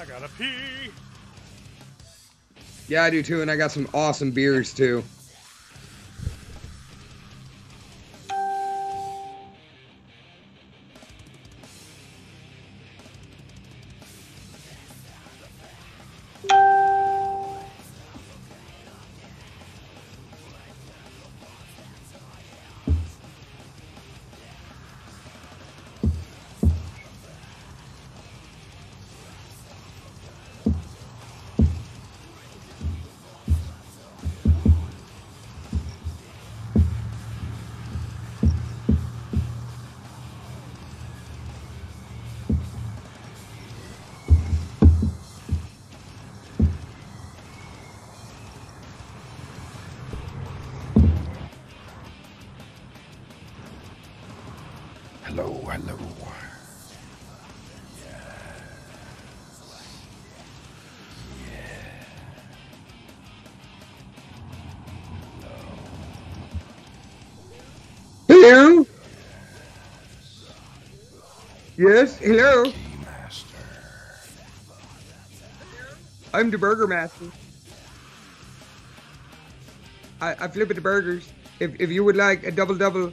I gotta pee. Yeah, I do too, and I got some awesome beers too. Hello, hello. Hello? Yes, hello? Master. I'm the Burger Master. I flip the burgers. If you would like a double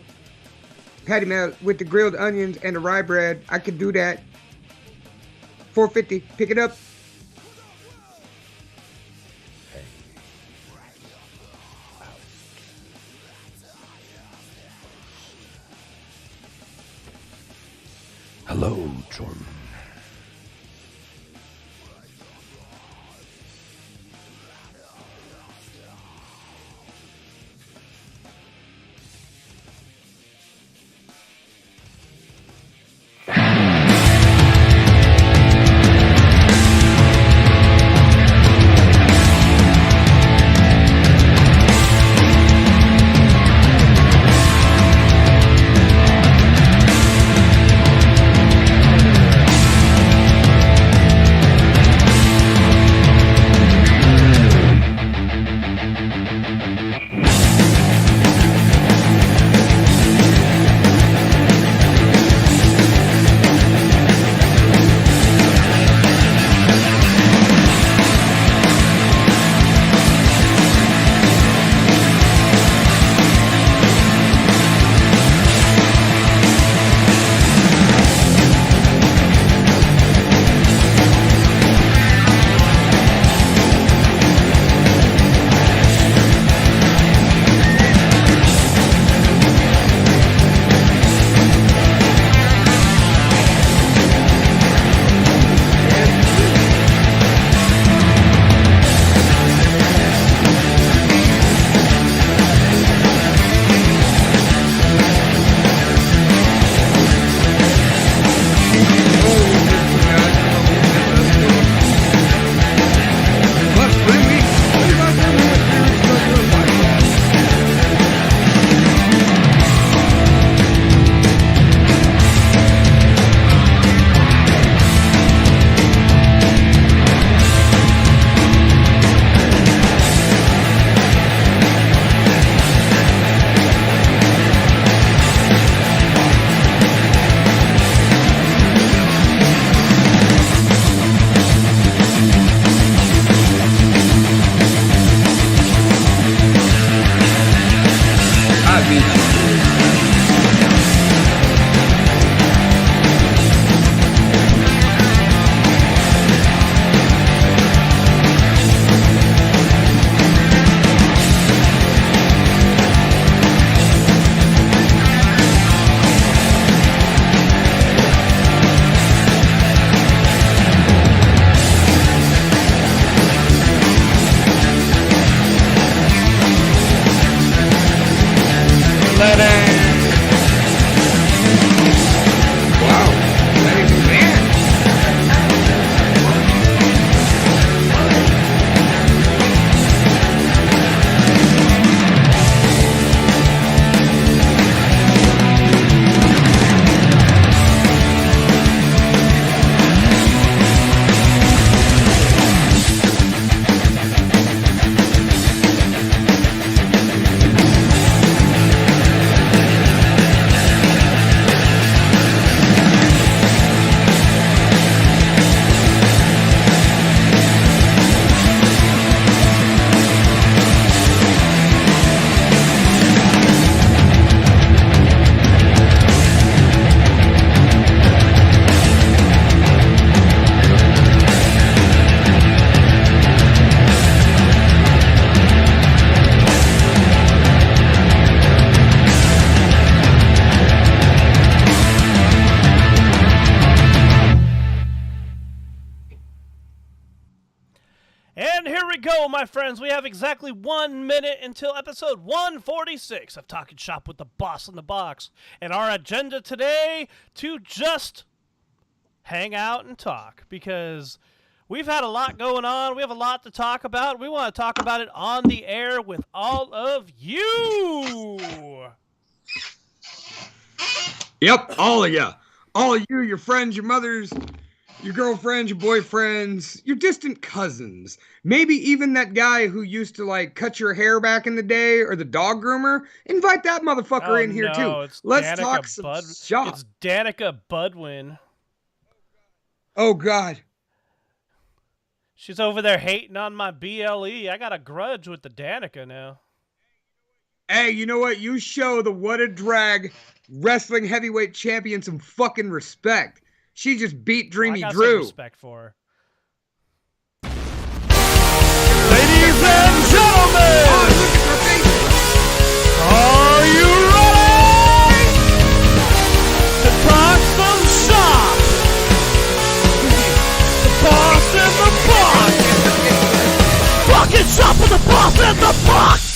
patty melt with the grilled onions and the rye bread, I could do that. $4.50. Pick it up. Hello, Jordan. So, my friends, we have exactly 1 minute until episode 146 of Talking Shop with the Boss in the Box. And our agenda today to just hang out and talk, because we've had a lot going on. We have a lot to talk about. We want to talk about it on the air with all of you. Yep, all of you. All of you, your friends, your mothers, your girlfriends, your boyfriends, your distant cousins. Maybe even that guy who used to, like, cut your hair back in the day, or the dog groomer. Invite that motherfucker in here, too. It's Let's Danica talk some shop. It's Danica Budwin. Oh, God. She's over there hating on my BLE. I got a grudge with the Danica now. Hey, you know what? You show the What a Drag wrestling heavyweight champion some fucking respect. She just beat Dreamy I got Drew. Some respect for her. Ladies and gentlemen, are you ready to talk some shop? The boss in the box. Talking shop with the boss in the box.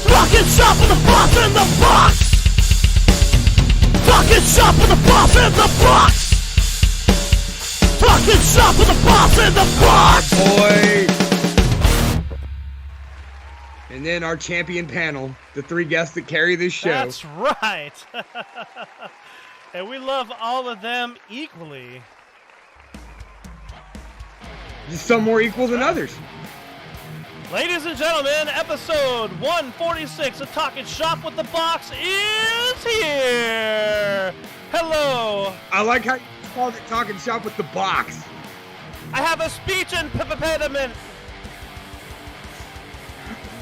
Talking shop with the boss in the box. Talking shop with the boss in the box. Talking shop with the boss in the box. Boy. And then our champion panel, the three guests that carry this show. That's right. And we love all of them equally. Just some more equal than others. Ladies and gentlemen, episode 146 of Talking Shop with the Box is here. Hello. I like how you called it Talking Shop with the Box. I have a speech impediment.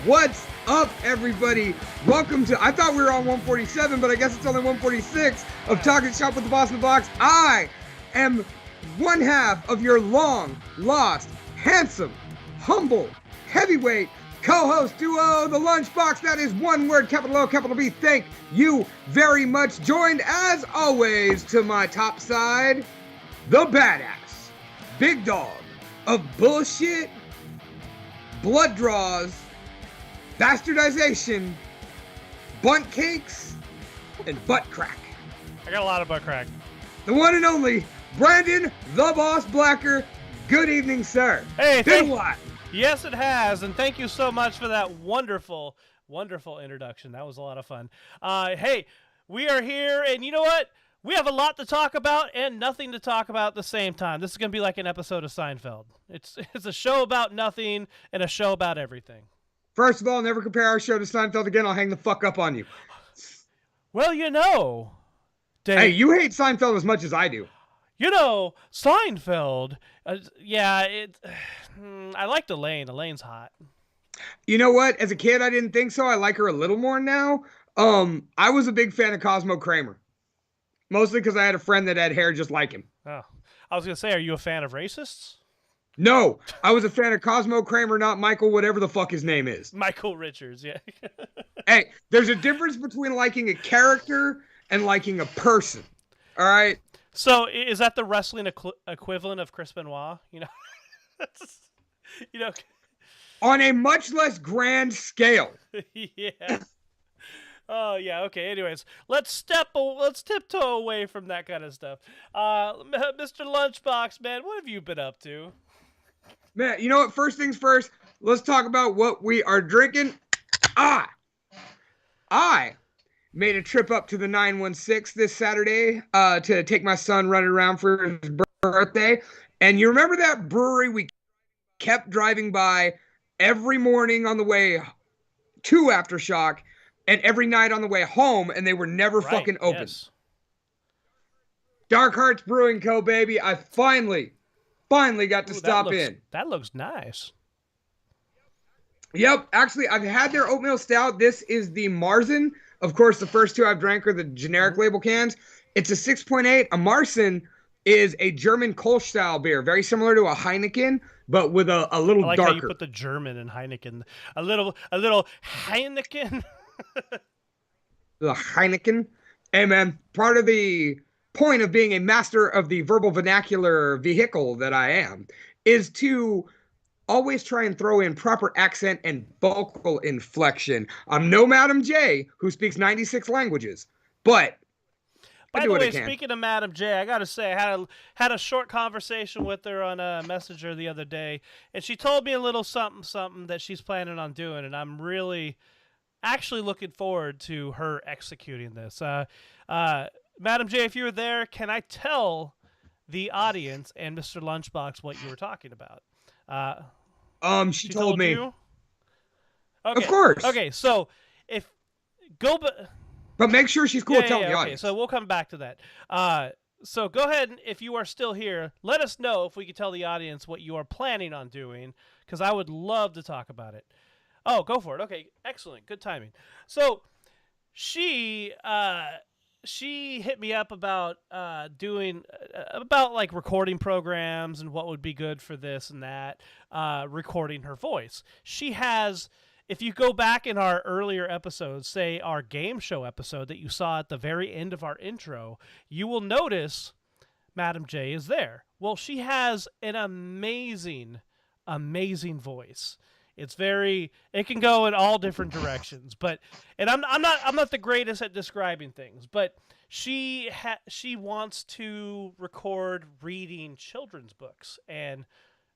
What's up, everybody? Welcome to, I thought we were on 147, but I guess it's only 146 of Talking Shop with the Boss in the Box. I am one half of your long lost, handsome, humble, heavyweight co-host duo, the Lunchbox. That is one word, capital O, capital B. Thank you very much. Joined, as always, to my top side, the badass, big dog of bullshit, blood draws, bastardization, bunt cakes, and butt crack. I got a lot of butt crack. The one and only Brandon, the Boss Blacker. Good evening, sir. Hey, been a while. Yes, it has, and thank you so much for that wonderful, wonderful introduction. That was a lot of fun. Hey, we are here, and you know what? We have a lot to talk about and nothing to talk about at the same time. This is going to be like an episode of Seinfeld. It's a show about nothing and a show about everything. First of all, never compare our show to Seinfeld again. I'll hang the fuck up on you. Well, you know, Dave, hey, you hate Seinfeld as much as I do. You know, Seinfeld, I liked Elaine. Elaine's hot. You know what? As a kid, I didn't think so. I like her a little more now. I was a big fan of Cosmo Kramer. Mostly because I had a friend that had hair just like him. Oh, I was going to say, are you a fan of racists? No, I was a fan of Cosmo Kramer, not Michael, whatever the fuck his name is. Michael Richards, yeah. Hey, there's a difference between liking a character and liking a person. All right? So is that the wrestling equivalent of Chris Benoit? You know, on a much less grand scale. Yeah. Oh yeah. Okay. Anyways, let's tiptoe away from that kind of stuff. Mr. Lunchbox, man, what have you been up to? Man, you know what? First things first. Let's talk about what we are drinking. I made a trip up to the 916 this Saturday to take my son running around for his birthday. And you remember that brewery we kept driving by every morning on the way to Aftershock and every night on the way home, and they were never fucking open. Yes. Dark Hearts Brewing Co., baby. I finally got to stop in. That looks nice. Yep. Actually, I've had their oatmeal stout. This is the Marzen. Of course, the first two I've drank are the generic label cans. It's a 6.8. A Marzen is a German Kolsch style beer, very similar to a Heineken, but with a little darker. I like how you put the German in Heineken. A little Heineken. The Heineken. Hey, man, part of the point of being a master of the verbal vernacular vehicle that I am is to always try and throw in proper accent and vocal inflection. I'm no Madam J, who speaks 96 languages, but I By do the what I way, can. speaking of Madam J, I gotta say, I had a short conversation with her on a Messenger the other day, and she told me a little something that she's planning on doing, and I'm really actually looking forward to her executing this. Madam J, if you were there, can I tell the audience and Mr. Lunchbox what you were talking about? She She told told me, you? of Okay. course, Okay, so if go but make sure she's cool yeah, with telling yeah, the okay. audience. So we'll come back to that. So go ahead, and if you are still here, let us know if we could tell the audience what you are planning on doing, because I would love to talk about it. Oh, go for it. Okay, excellent, good timing. So she she hit me up about doing about like recording programs and what would be good for this and that, recording her voice. She has, if you go back in our earlier episodes, say our game show episode that you saw at the very end of our intro, you will notice Madam J is there. Well, she has an amazing voice. It's very, it can go in all different directions, but, and I'm not the greatest at describing things, but she wants to record reading children's books and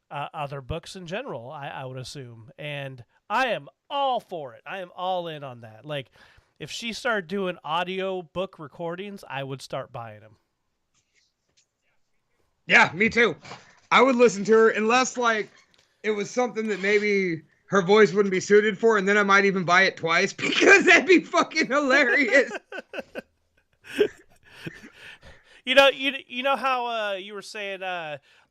other books in general, I would assume. And I am all for it. I am all in on that. Like, if she started doing audio book recordings, I would start buying them. Yeah, me too. I would listen to her unless like it was something that maybe her voice wouldn't be suited for, and then I might even buy it twice because that'd be fucking hilarious. You know how you were saying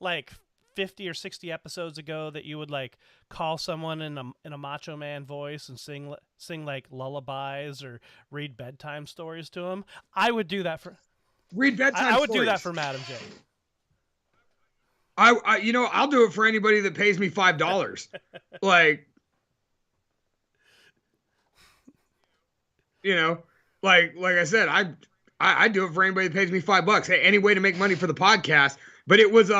like 50 or 60 episodes ago that you would like call someone in a Macho Man voice and sing like lullabies or read bedtime stories to them. I would do that for Read bedtime I would do stories. that for Madam J. I'll do it for anybody that pays me $5. Like, like I said, I do it for anybody that pays me $5. Any way to make money for the podcast. But it was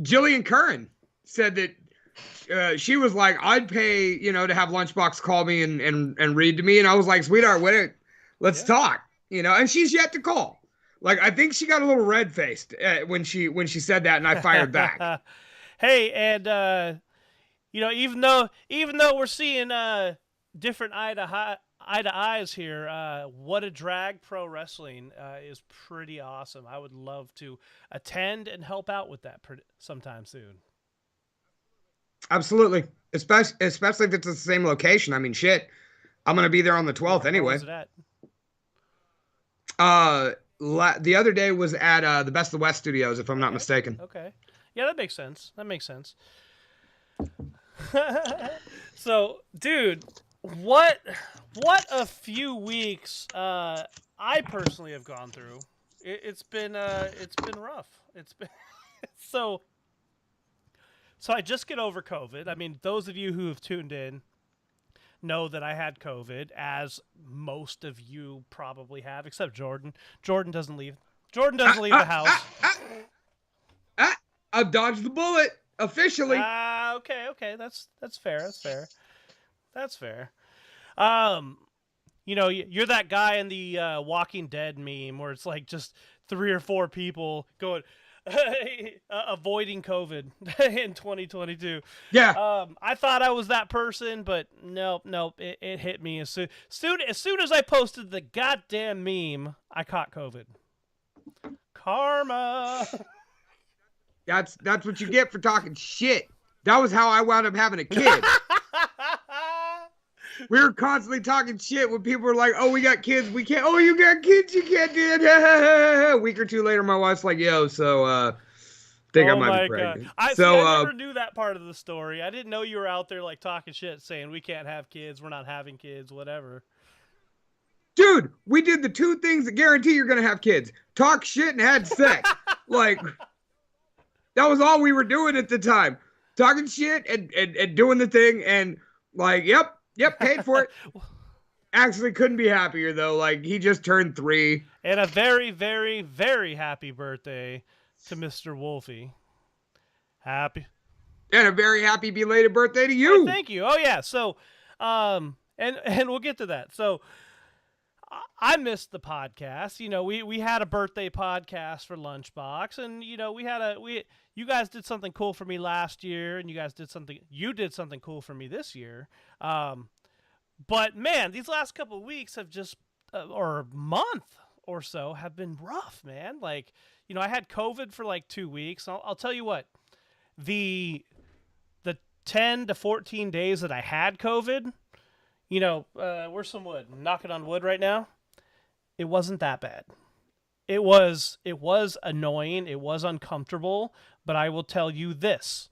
Jillian Curran said that she was like, I'd pay, to have Lunchbox call me and read to me. And I was like, sweetheart, let's talk, and she's yet to call. Like, I think she got a little red faced when she said that, and I fired back. Hey, and even though we're seeing different eye to eyes here, What a Drag Pro Wrestling is pretty awesome. I would love to attend and help out with that sometime soon. Absolutely, especially if it's the same location. I mean, shit, I'm gonna be there on the 12th anyway. Where was it at? The other day was at the Best of the West Studios, if I'm not mistaken. Okay. Yeah, that makes sense. So, dude, what a few weeks I personally have gone through. It's been rough. It's been so I just get over COVID. I mean, those of you who have tuned in know that I had COVID, as most of you probably have, except Jordan. Jordan doesn't leave the house. I dodged the bullet officially. Okay, that's fair. That's fair. You're that guy in the Walking Dead meme where it's like just 3 or 4 people going avoiding COVID in 2022. Yeah. I thought I was that person, but nope. It hit me as soon as I posted the goddamn meme. I caught COVID. Karma. That's what you get for talking shit. That was how I wound up having a kid. We were constantly talking shit when people were like, oh, we got kids. We can't. Oh, you got kids. You can't do it. A week or two later, my wife's like, yo, so I think I might be pregnant. I never knew that part of the story. I didn't know you were out there like talking shit saying we can't have kids. We're not having kids, whatever. Dude, we did the 2 things that guarantee you're going to have kids. Talk shit and had sex. Like, that was all we were doing at the time. Talking shit and doing the thing. And like, yep, paid for it. Actually couldn't be happier, though. Like, he just turned 3. And a very, very, very happy birthday to Mr. Wolfie. Happy And a very happy belated birthday to Hey, you. thank you. Oh yeah. So, and we'll get to that. So, I missed the podcast. You know, we had a birthday podcast for Lunchbox, and you know, you guys did something cool for me last year, and you did something cool for me this year. But man, these last couple of weeks have just or month or so have been rough, man. Like, you know, I had COVID for like 2 weeks. I'll tell you what, the 10 to 14 days that I had COVID, you know, where's some wood? I'm knocking on wood right now. It wasn't that bad. It was annoying. It was uncomfortable, but I will tell you this.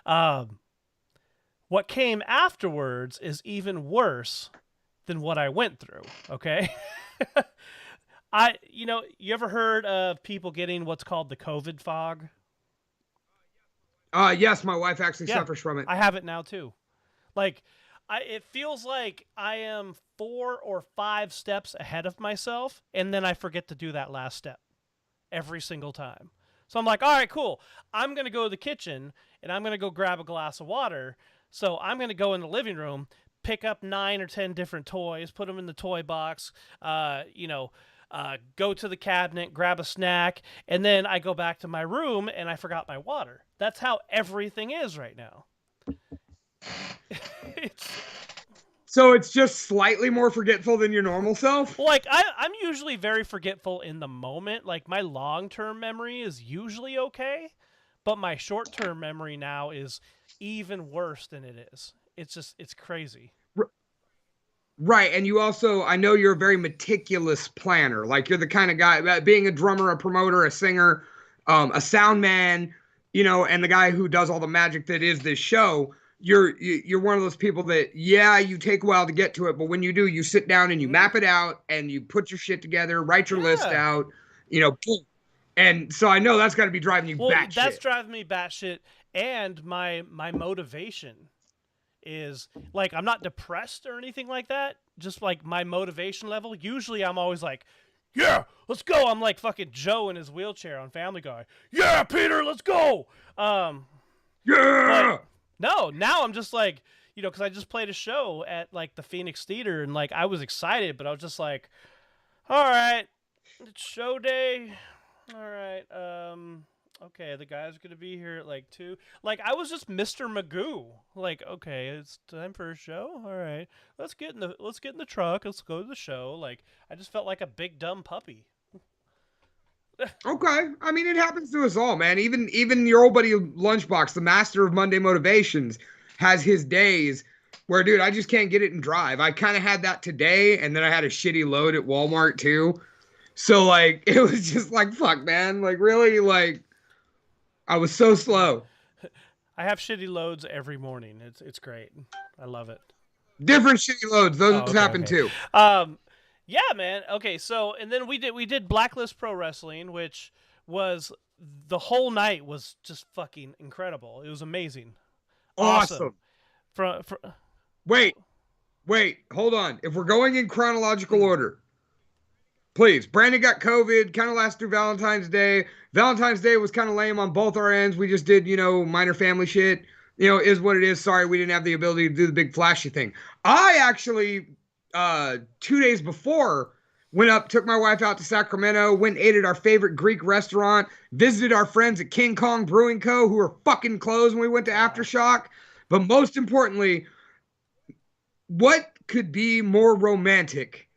What came afterwards is even worse than what I went through, okay? You ever heard of people getting what's called the COVID fog? Yes, my wife actually suffers from it. I have it now too. Like, it feels like I am 4 or 5 steps ahead of myself, and then I forget to do that last step every single time. So I'm like, all right, cool. I'm going to go to the kitchen, and I'm going to go grab a glass of water. So I'm going to go in the living room, pick up 9 or 10 different toys, put them in the toy box, go to the cabinet, grab a snack, and then I go back to my room, and I forgot my water. That's how everything is right now. So it's just slightly more forgetful than your normal self? Like, I'm usually very forgetful in the moment. Like, my long-term memory is usually okay, but my short-term memory now is even worse than it is. It's crazy. Right, and you also, I know you're a very meticulous planner. Like, you're the kind of guy, being a drummer, a promoter, a singer, a sound man, you know, and the guy who does all the magic that is this show. You're one of those people that, yeah, you take a while to get to it, but when you do, you sit down and you map it out and you put your shit together, write your list out, you know, and so I know that's got to be driving you batshit. That's driving me batshit, and my motivation is, like, I'm not depressed or anything like that, just like my motivation level. Usually I'm always like, yeah, let's go. I'm like fucking Joe in his wheelchair on Family Guy. Yeah, Peter, let's go. Yeah. No, now I'm just like, you know, because I just played a show at like the Phoenix Theater, and like I was excited, but I was just like, all right, it's show day. All right, okay, the guy's gonna be here at like 2. Like, I was just Mr. Magoo. Like, okay, it's time for a show. All right, let's get in the truck. Let's go to the show. Like, I just felt like a big dumb puppy. Okay, I mean, it happens to us all, man. Even your old buddy Lunchbox, the master of Monday motivations, has his days where, dude, I just can't get it in drive. I kind of had that today, and then I had a shitty load at Walmart too. So like, it was just like, fuck, man. Like, really, like, I was so slow. I have shitty loads every morning. It's great. I love it. Different shitty loads. Those happen too. Yeah, man. Okay, so and then we did Blacklist Pro Wrestling, which was, the whole night was just fucking incredible. It was amazing. Awesome. Wait, hold on. If we're going in chronological order, please. Brandon got COVID, kind of lasted through Valentine's Day. Valentine's Day was kind of lame on both our ends. We just did, you know, minor family shit. You know, is what it is. Sorry, we didn't have the ability to do the big flashy thing. I actually, 2 days before, went up, took my wife out to Sacramento, went and ate at our favorite Greek restaurant, visited our friends at King Kong Brewing Co., who were fucking closed when we went to Aftershock. But most importantly, what could be more romantic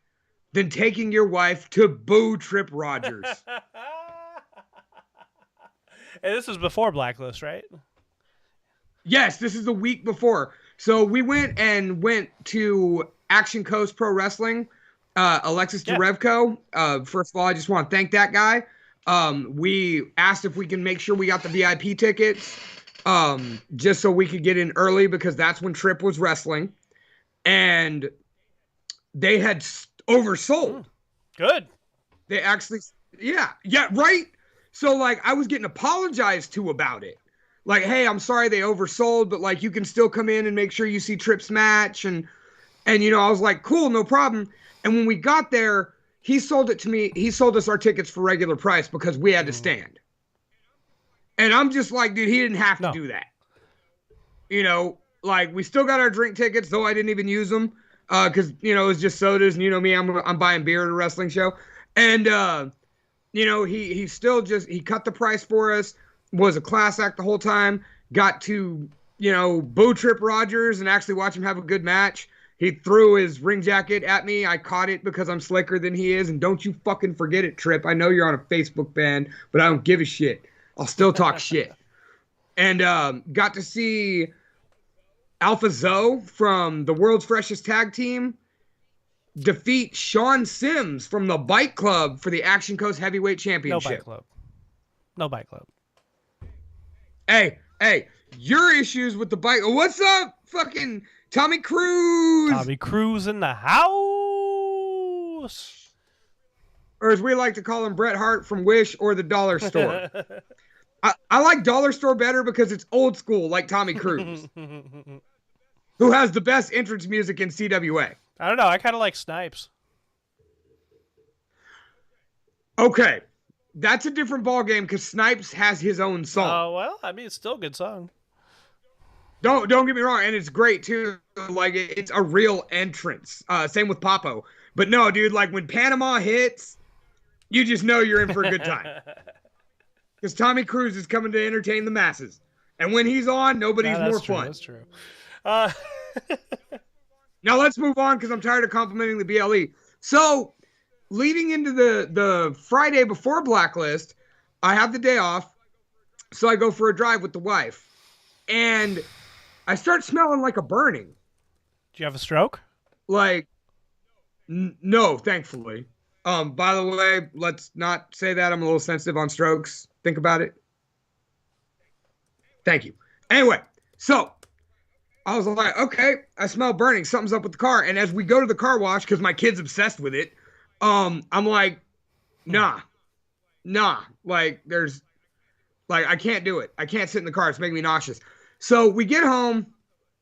than taking your wife to Boo Trip Rogers? And this was before Blacklist, right? Yes, this is the week before. So we went to Action Coast Pro Wrestling, Alexis Derevko. First of all, I just want to thank that guy. We asked if we can make sure we got the VIP tickets, just so we could get in early, because that's when Tripp was wrestling. And they had oversold. Good. They actually, yeah, right? So, like, I was getting apologized to about it. Like, hey, I'm sorry they oversold, but, like, you can still come in and make sure you see Tripp's match. And you know, I was like, cool, no problem. And when we got there, he sold it to me. He sold us our tickets for regular price because we had to stand. And I'm just like, dude, he didn't have to do that. you know, like we still got our drink tickets, though I didn't even use them because you know it was just sodas, and you know me, I'm buying beer at a wrestling show, and you know he still just he cut the price for us, was a class act the whole time, got to you know boo trip Rogers and actually watch him have a good match. He threw his ring jacket at me. I caught it because I'm slicker than he is, and don't you fucking forget it, Trip. I know you're on a Facebook ban, but I don't give a shit. I'll still talk shit. And got to see Alpha Zoe from the World's Freshest Tag Team defeat Sean Sims from the Bike Club for the Action Coast Heavyweight Championship. No Bike Club. No Bike Club. Hey, your issues with the bike. What's up, fucking Tommy Cruise? Tommy Cruise in the house. Or as we like to call him, Bret Hart from Wish or the Dollar Store. I like Dollar Store better because it's old school, like Tommy Cruise, who has the best entrance music in CWA. I don't know. I kind of like Snipes. Okay, that's a different ballgame because Snipes has his own song. Oh, well, I mean, it's still a good song. Don't get me wrong, and it's great too. Like it's a real entrance. Same with Papo. But no, dude, like when Panama hits, you just know you're in for a good time. Because Tommy Cruise is coming to entertain the masses. And when he's on, nobody's more fun. That's true. Now let's move on because I'm tired of complimenting the BLE. So, leading into the Friday before Blacklist, I have the day off. So I go for a drive with the wife. And I start smelling like a burning. Do you have a stroke? Like, no, thankfully. By the way, let's not say that. I'm a little sensitive on strokes. Think about it. Thank you. Anyway, so I was like, okay, I smell burning. Something's up with the car. And as we go to the car wash, because my kid's obsessed with it, I'm like, nah. Like, I can't do it. I can't sit in the car. It's making me nauseous. So we get home.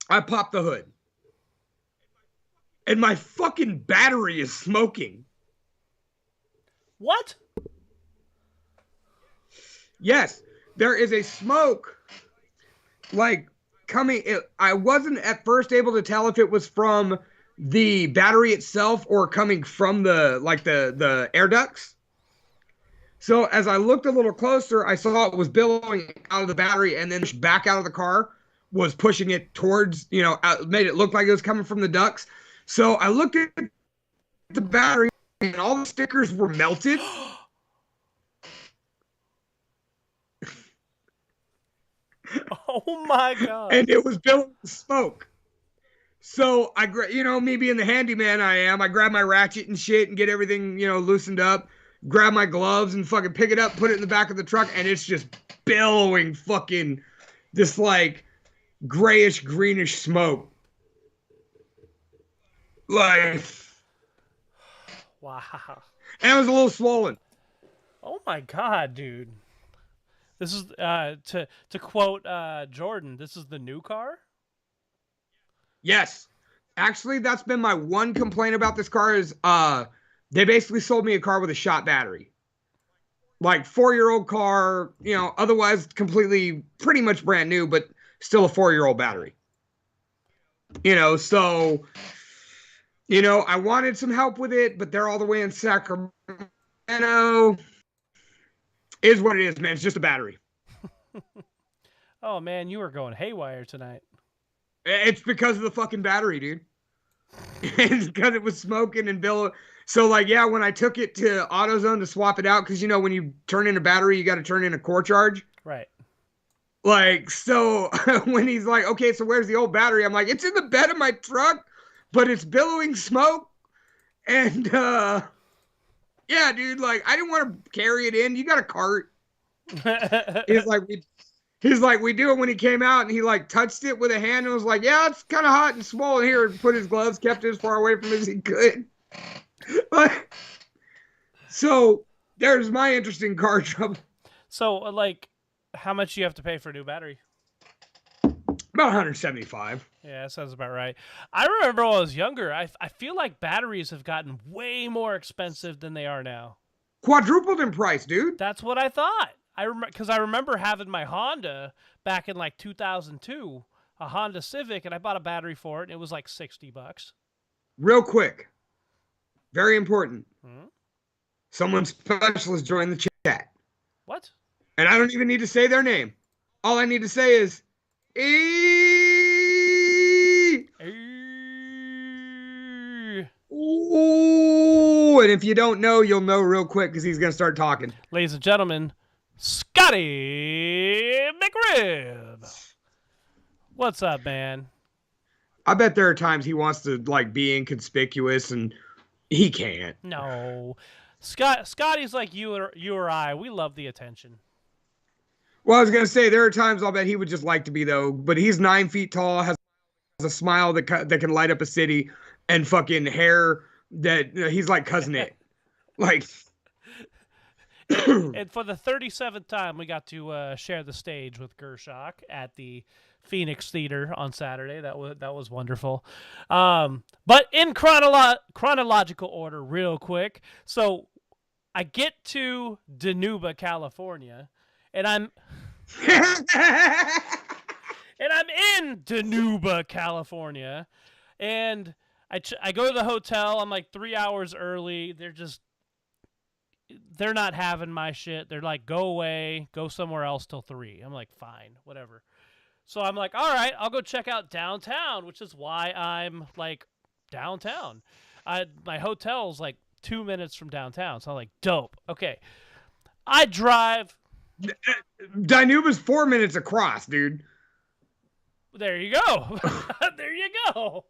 I pop the hood. And my fucking battery is smoking. What? Yes, there is a smoke, like, coming. I wasn't at first able to tell if it was from the battery itself or coming from the air ducts. So as I looked a little closer, I saw it was billowing out of the battery and then back out of the car, was pushing it towards, made it look like it was coming from the ducts. So I looked at the battery and all the stickers were melted. Oh my God. And it was billowing smoke. So me being the handyman I am, I grab my ratchet and shit and get everything, loosened up, grab my gloves and fucking pick it up, put it in the back of the truck, and it's just billowing fucking this like grayish greenish smoke. Like, wow. And it was a little swollen. Oh my God, dude. This is to quote Jordan, this is the new car? Yes. Actually, that's been my one complaint about this car is they basically sold me a car with a shot battery. Like 4-year-old car, otherwise completely pretty much brand new, but still a 4-year-old battery. So I wanted some help with it, but they're all the way in Sacramento. Is what it is, man. It's just a battery. Oh, man, you were going haywire tonight. It's because of the fucking battery, dude. It's because it was smoking and billowing. So, when I took it to AutoZone to swap it out, because, when you turn in a battery, you got to turn in a core charge. Right. So when he's like, okay, so where's the old battery? I'm like, it's in the bed of my truck, but it's billowing smoke. And, yeah, dude, I didn't want to carry it in. You got a cart. He's like, we do it when he came out, and he touched it with a hand and was like, yeah, it's kind of hot and swollen here, and put his gloves, kept it as far away from it as he could. So there's my interesting car trouble. So, how much do you have to pay for a new battery? About 175. Yeah, that sounds about right. I remember when I was younger, I feel like batteries have gotten way more expensive than they are now. Quadrupled in price, dude. That's what I thought. Because I remember having my Honda back in 2002. a Honda Civic, and I bought a battery for it, and it was like $60. Real quick. Very important. Hmm? Someone special has joined the chat. What? And I don't even need to say their name. All I need to say is, Ooh, and if you don't know, you'll know real quick because he's going to start talking. Ladies and gentlemen, Scotty McRib. What's up, man? I bet there are times he wants to like be inconspicuous and he can't. No. Scotty's like you or I. We love the attention. Well, I was going to say there are times I'll bet he would just like to be though, but he's 9 feet tall, has a smile that can light up a city, and fucking hair that he's like Cousin It. Like, and for the 37th time, we got to share the stage with Gershok at the Phoenix Theater on Saturday. That was wonderful. But in chronological order, real quick. So I get to Dinuba, California, and I'm in Dinuba, California, and I go to the hotel. I'm like 3 hours early. They're not having my shit. They're like, go away, go somewhere else till 3. I'm like, fine, whatever. So I'm like, all right, I'll go check out downtown, which is why I'm like downtown. My hotel's like 2 minutes from downtown. So I'm like, dope. Okay. I drive. Dinuba's 4 minutes across, dude. There you go. There you go.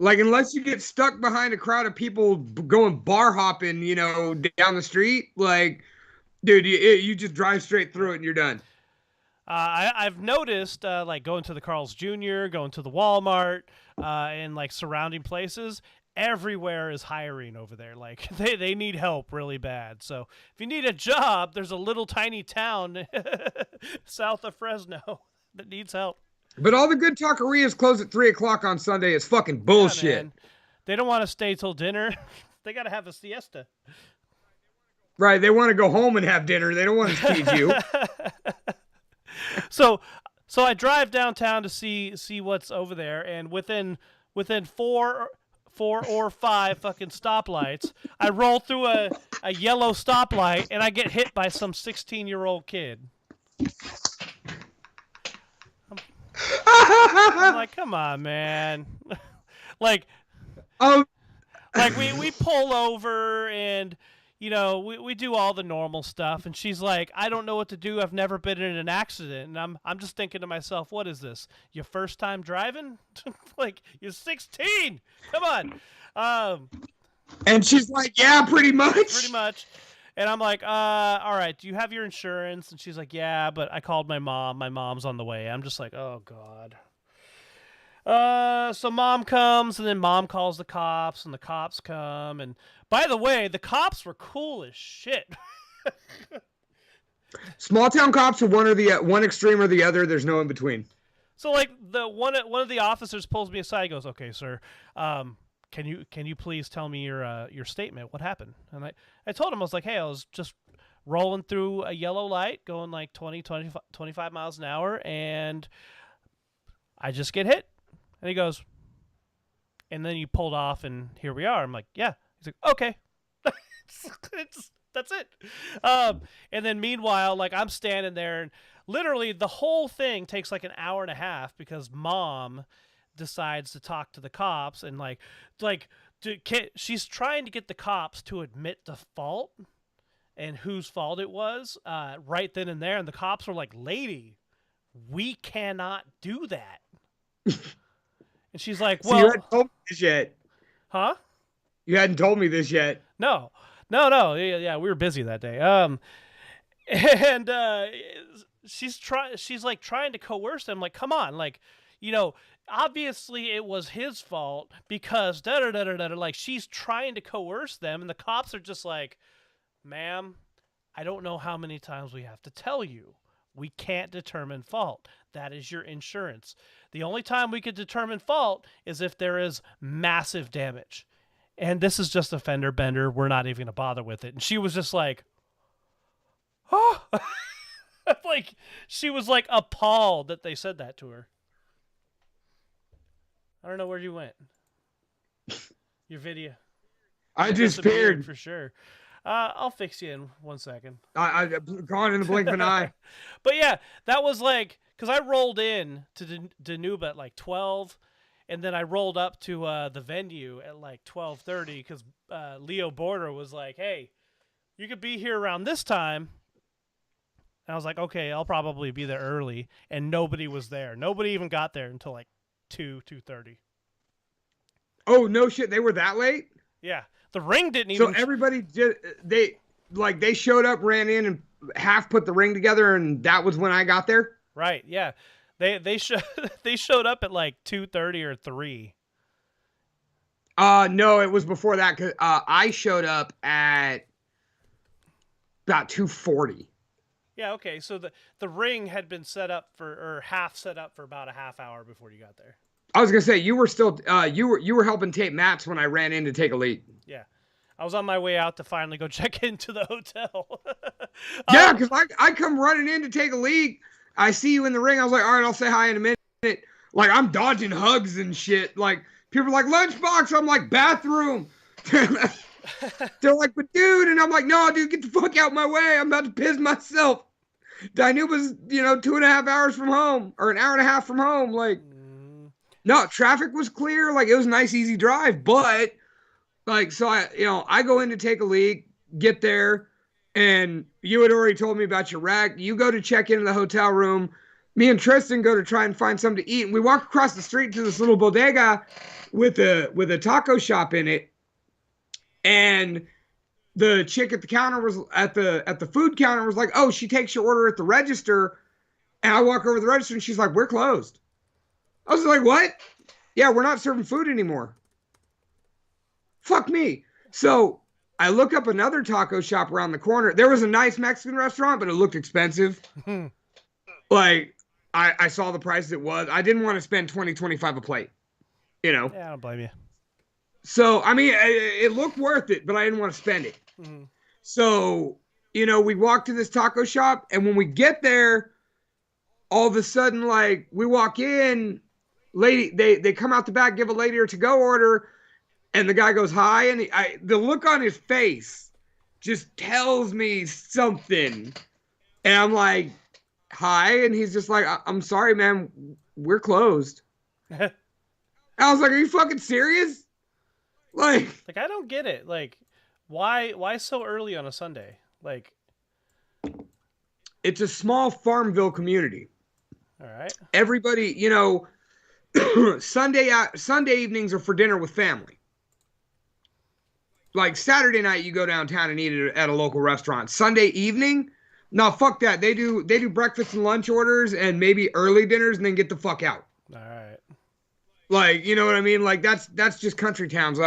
Like, unless you get stuck behind a crowd of people going bar hopping, down the street, like, dude, you just drive straight through it and you're done. I've noticed, like, going to the Carl's Jr., going to the Walmart, and, like, surrounding places, everywhere is hiring over there. Like, they need help really bad. So if you need a job, there's a little tiny town south of Fresno that needs help. But all the good taquerias close at 3 o'clock on Sunday is fucking bullshit. Yeah, they don't want to stay till dinner. They got to have a siesta. Right. They want to go home and have dinner. They don't want to feed you. So I drive downtown to see what's over there, and within 4 or 5 fucking stoplights, I roll through a yellow stoplight, and I get hit by some 16-year-old kid. I'm like, come on, man. like we pull over and, we do all the normal stuff. And she's like, I don't know what to do. I've never been in an accident. And I'm just thinking to myself, what is this? Your first time driving? Like, you're 16. Come on. And she's like, yeah, pretty much. Pretty much. And I'm like, all right, do you have your insurance? And she's like, yeah, but I called my mom. My mom's on the way. I'm just like, oh, God. So mom comes, and then mom calls the cops, and the cops come. And by the way, the cops were cool as shit. Small town cops are one extreme or the other. There's no in between. So like one of the officers pulls me aside, and goes, okay, sir, can you please tell me your statement? What happened? And I told him, I was like, hey, I was just rolling through a yellow light, going like 25 miles an hour, and I just get hit. And he goes, and then you pulled off, and here we are. I'm like, yeah. He's like, okay. That's it. And then meanwhile, like, I'm standing there, and literally the whole thing takes like an hour and a half because mom decides to talk to the cops, and she's trying to get the cops to admit the fault and whose fault it was right then and there. And the cops were like, lady, we cannot do that. And she's like, well, so you hadn't told me this yet. Huh? You hadn't told me this yet. No. Yeah, we were busy that day. And she's like trying to coerce them. Like, come on, like, obviously it was his fault because like she's trying to coerce them, and the cops are just like, ma'am, I don't know how many times we have to tell you. We can't determine fault. That is your insurance. The only time we could determine fault is if there is massive damage. And this is just a fender bender. We're not even going to bother with it. And she was just like, oh. Like, she was like appalled that they said that to her. I don't know where you went. Your video. I Disappeared disappeared. for sure. I'll fix you in 1 second. I gone in the blink of an eye. But yeah, that was like, because I rolled in to Danuba at like 12, and then I rolled up to the venue at like 12:30 because Leo Border was like, "Hey, you could be here around this time." And I was like, "Okay, I'll probably be there early," and nobody was there. Nobody even got there until like 2:30. Oh no shit, they were that late? Yeah, the ring didn't So even. everybody did they showed up, ran in, and half put the ring together, and that was when I got there. Right, yeah. They they showed up at like 2:30 or 3. No, it was before that. Cause I showed up at about 2:40. Yeah, okay. So the ring had been set up for, or half set up for about a half hour before you got there. I was gonna say you were still you were helping tape mats when I ran in to take a leak. Yeah. I was on my way out to finally go check into the hotel. Yeah, because I come running in to take a leak. I see you in the ring. I was like, all right, I'll say hi in a minute. Like, I'm dodging hugs and shit. Like, people are like, lunchbox. I'm like, bathroom. They're like, but dude. And I'm like, no, dude, get the fuck out my way. I'm about to piss myself. Danuba's, 2.5 hours from home, or an hour and a half from home. Like, no, traffic was clear. Like, it was a nice, easy drive. But, like, so I go in to take a leak, get there. And you had already told me about your rack. You go to check into the hotel room. Me and Tristan go to try and find something to eat. And we walk across the street to this little bodega with a taco shop in it. And the chick at the counter was at the food counter was like, oh, she takes your order at the register. And I walk over to the register and she's like, we're closed. I was like, what? Yeah, we're not serving food anymore. Fuck me. So I look up another taco shop around the corner. There was a nice Mexican restaurant, but it looked expensive. Like, I saw the price it was. I didn't want to spend $20-25 a plate, Yeah, I don't blame you. So, I mean, it looked worth it, but I didn't want to spend it. Mm-hmm. So, we walk to this taco shop, and when we get there, all of a sudden, like, we walk in, lady, they come out the back, give a lady her to-go order, and the guy goes, hi, and the look on his face just tells me something. And I'm like, hi, and he's just like, I'm sorry, man, we're closed. I was like, are you fucking serious? Like, I don't get it. Like, why so early on a Sunday? Like, it's a small Farmville community. All right. Everybody, Sunday evenings are for dinner with family. Like Saturday night, you go downtown and eat at a local restaurant. Sunday evening, no, fuck that. They do breakfast and lunch orders and maybe early dinners and then get the fuck out. All right. Like, you know what I mean? Like that's just country towns.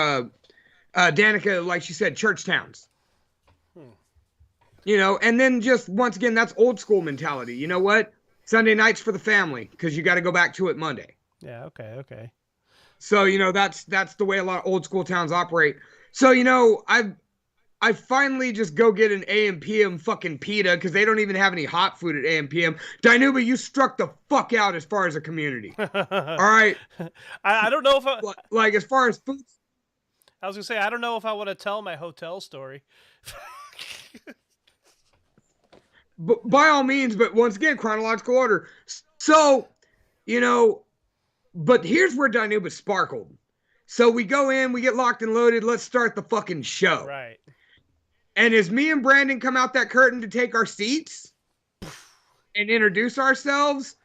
Danica, like she said, church towns. And then just once again, that's old school mentality. You know what? Sunday nights for the family because you got to go back to it Monday. Yeah. Okay. So that's the way a lot of old school towns operate. So, I finally just go get an AM PM fucking pita because they don't even have any hot food at AM PM. Danuba, you struck the fuck out as far as a community. All right. I don't know if like as far as food. I was gonna say I don't know if I want to tell my hotel story. But by all means, but once again, chronological order. So, but here's where Danuba sparkled. So we go in, we get locked and loaded. Let's start the fucking show. Right. And as me and Brandon come out that curtain to take our seats and introduce ourselves,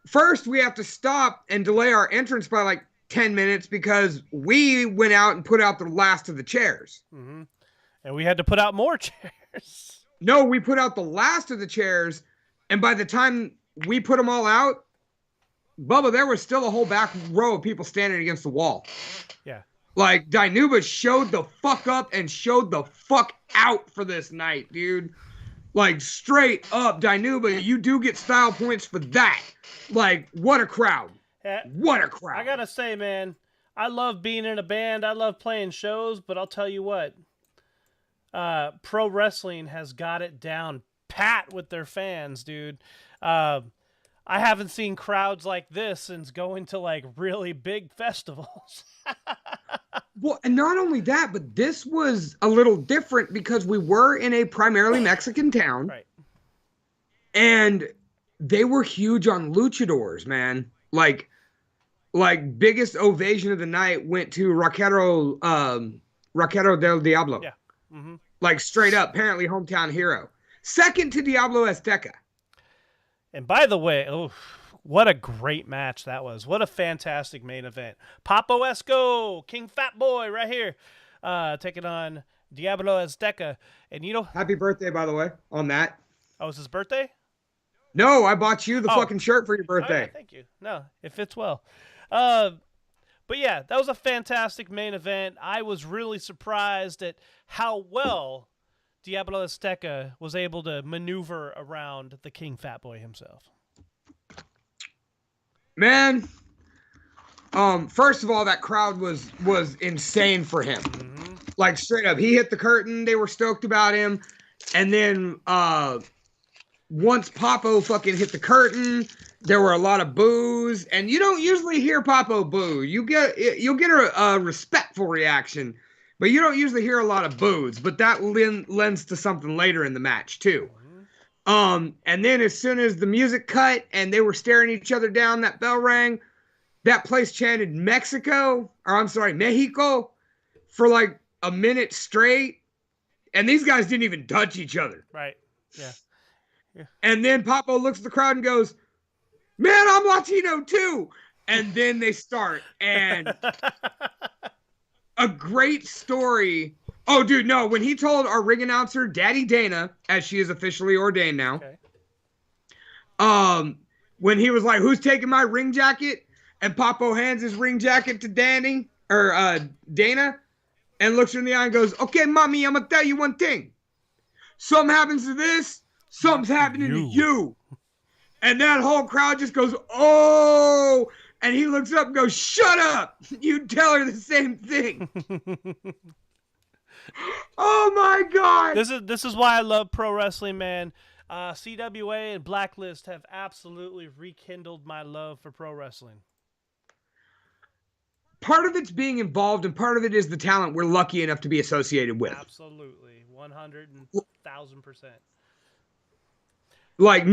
first we have to stop and delay our entrance by like 10 minutes because we went out and put out the last of the chairs. Mm-hmm. And we had to put out more chairs. No, we put out the last of the chairs. And by the time we put them all out, Bubba, there was still a whole back row of people standing against the wall. Yeah. Like, Danuba showed the fuck up and showed the fuck out for this night, dude. Like, straight up, Danuba, you do get style points for that. Like, what a crowd. What a crowd. I gotta say, man, I love being in a band. I love playing shows, but I'll tell you what. Pro wrestling has got it down pat with their fans, dude. I haven't seen crowds like this since going to like really big festivals. Well, and not only that, but this was a little different because we were in a primarily Mexican town. Right. And they were huge on luchadors, man. Like biggest ovation of the night went to Raquero del Diablo. Yeah. Mm-hmm. Like straight up, apparently hometown hero. Second to Diablo Azteca. And by the way, what a great match that was. What a fantastic main event. Papo Esco, King Fat Boy right here, taking on Diablo Azteca. And happy birthday, by the way, on that. Oh, it's his birthday? No, I bought you the fucking shirt for your birthday. Oh, yeah, thank you. No, it fits well. But yeah, that was a fantastic main event. I was really surprised at how well Diablo Azteca was able to maneuver around the King Fat Boy himself. Man, first of all, that crowd was insane for him. Mm-hmm. Like straight up, he hit the curtain. They were stoked about him, and then once Papo fucking hit the curtain, there were a lot of boos, and you don't usually hear Papo boo. You'll get a respectful reaction, but you don't usually hear a lot of boos. But that lends to something later in the match too. And then as soon as the music cut and they were staring each other down, that bell rang. That place chanted Mexico for like a minute straight, and these guys didn't even touch each other. Right. Yeah. And then Papo looks at the crowd and goes, "Man, I'm Latino too." And then they start. And a great story. Oh, dude, no. When he told our ring announcer, Daddy Dana, as she is officially ordained now, when he was like, "Who's taking my ring jacket?" And Papo hands his ring jacket to Dana, and looks her in the eye and goes, "Okay, mommy, I'm going to tell you one thing. Something happens to this, something's happening to you." And that whole crowd just goes, "Oh!" And he looks up and goes, "Shut up! You tell her the same thing." Oh my God! This is why I love pro wrestling, man. CWA and Blacklist have absolutely rekindled my love for pro wrestling. Part of it's being involved, and part of it is the talent we're lucky enough to be associated with. Absolutely, 100,000%. Like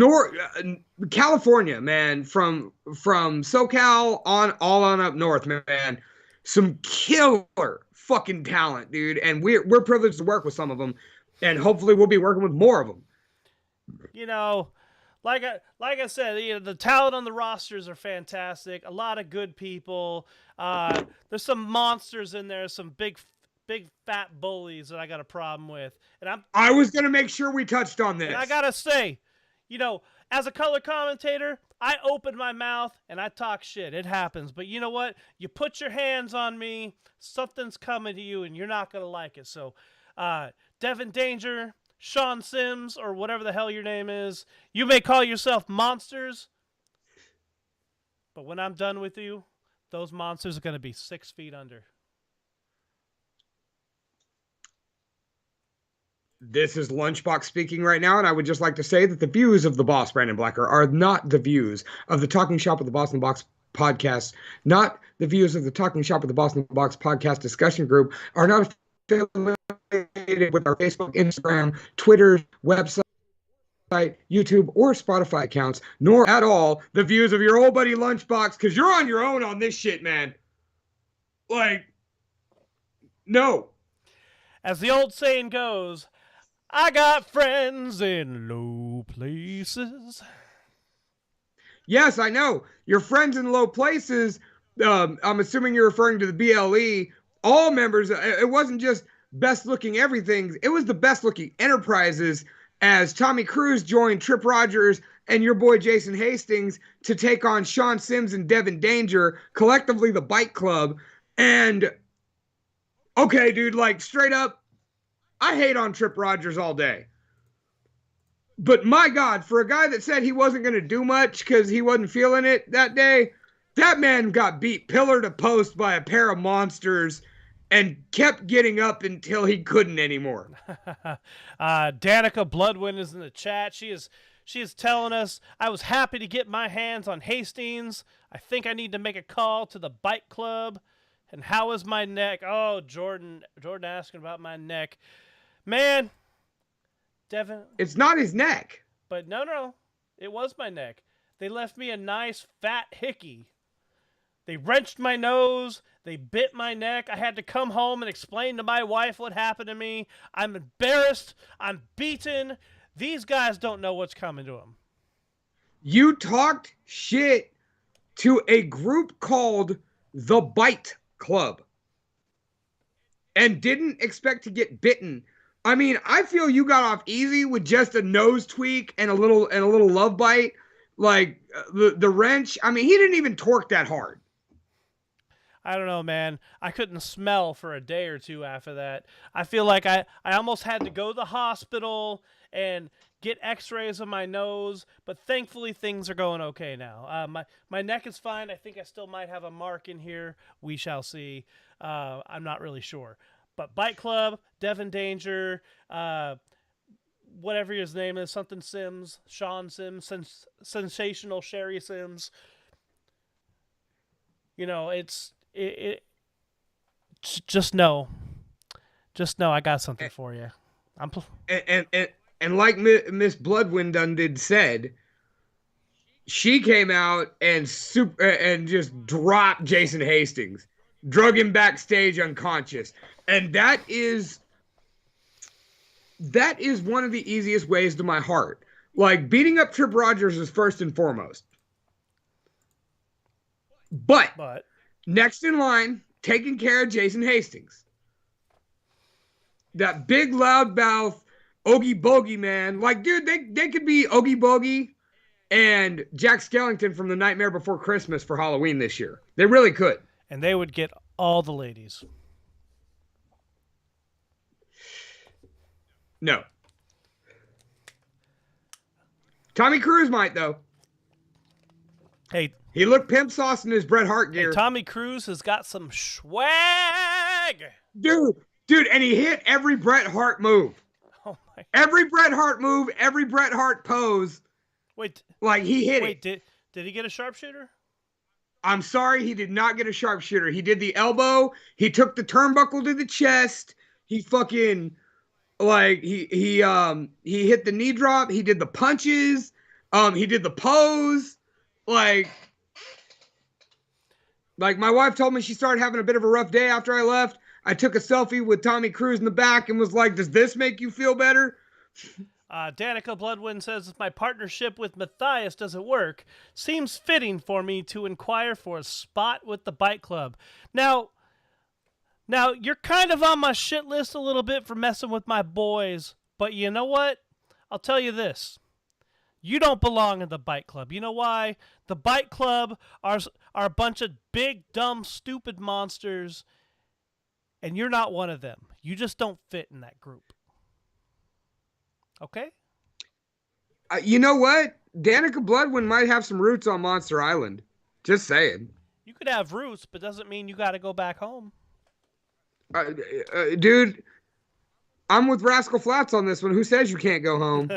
California, man, from SoCal on up north, man, some killer fucking talent, dude, and we're privileged to work with some of them, and hopefully we'll be working with more of them. You know, like I said, the talent on the rosters are fantastic. A lot of good people. There's some monsters in there, some big fat bullies that I got a problem with, and I was gonna make sure we touched on this. And I gotta say, as a color commentator, I open my mouth and I talk shit. It happens. But you know what? You put your hands on me, something's coming to you, and you're not going to like it. So, Devin Danger, Sean Sims, or whatever the hell your name is, you may call yourself monsters, but when I'm done with you, those monsters are going to be 6 feet under. This is Lunchbox speaking right now, and I would just like to say that the views of the boss, Brandon Blacker, are not the views of the Talking Shop with the Boss in the Box podcast, not the views of the Talking Shop with the Boss in the Box podcast discussion group, are not affiliated with our Facebook, Instagram, Twitter, website, YouTube, or Spotify accounts, nor at all the views of your old buddy Lunchbox, because you're on your own on this shit, man. Like, no. As the old saying goes, I got friends in low places. Yes, I know. Your friends in low places, I'm assuming you're referring to the BLE, all members. It wasn't just best looking everything. It was the best looking enterprises, as Tommy Cruz joined Trip Rogers and your boy Jason Hastings to take on Sean Sims and Devin Danger, collectively the Bike Club. And okay, dude, like straight up, I hate on Trip Rogers all day. But my God, for a guy that said he wasn't going to do much because he wasn't feeling it that day, that man got beat pillar to post by a pair of monsters and kept getting up until he couldn't anymore. Danica Bloodwind is in the chat. She is She is telling us, I was happy to get my hands on Hastings. I think I need to make a call to the bike club. And how is my neck? Oh, Jordan asking about my neck. Man, Devin. It's not his neck. But no. It was my neck. They left me a nice fat hickey. They wrenched my nose. They bit my neck. I had to come home and explain to my wife what happened to me. I'm embarrassed. I'm beaten. These guys don't know what's coming to them. You talked shit to a group called the Bite Club and didn't expect to get bitten. I mean, I feel you got off easy with just a nose tweak and a little love bite. Like the wrench. I mean, he didn't even torque that hard. I don't know, man. I couldn't smell for a day or two after that. I feel like I almost had to go to the hospital and get x-rays of my nose, but thankfully things are going okay now. My neck is fine. I think I still might have a mark in here. We shall see. I'm not really sure. But Bike Club, Devin Danger, whatever his name is, something Sims, Sean Sims, Sensational Sherry Sims. You know, just know I got something for you. And like Miss Bloodwind Dundid said, she came out and just dropped Jason Hastings, drug him backstage unconscious, and that is one of the easiest ways to my heart. Like, beating up Trip Rogers is first and foremost, but next in line, taking care of Jason Hastings, that big loudmouth Oogie Bogey man. Like, dude, they could be Oogie Bogey and Jack Skellington from The Nightmare Before Christmas for Halloween this year. They really could. And they would get all the ladies. No. Tommy Cruise might, though. Hey. He looked pimp sauce in his Bret Hart gear. Hey, Tommy Cruise has got some swag. Dude, and he hit every Bret Hart move. Oh my! Every Bret Hart move, every Bret Hart pose. Wait, like he hit it. Did he get a sharpshooter? I'm sorry, he did not get a sharpshooter. He did the elbow. He took the turnbuckle to the chest. He fucking he hit the knee drop. He did the punches. He did the pose. Like my wife told me she started having a bit of a rough day after I left. I took a selfie with Tommy Cruise in the back and was like, does this make you feel better? Danica Bloodwind says, if my partnership with Matthias doesn't work, seems fitting for me to inquire for a spot with the Bike Club. Now, you're kind of on my shit list a little bit for messing with my boys, but you know what? I'll tell you this. You don't belong in the Bike Club. You know why? The Bike Club are a bunch of big, dumb, stupid monsters, and you're not one of them. You just don't fit in that group. Okay? You know what? Danica Bloodwind might have some roots on Monster Island. Just saying. You could have roots, but doesn't mean you got to go back home. Dude, I'm with Rascal Flatts on this one. Who says you can't go home?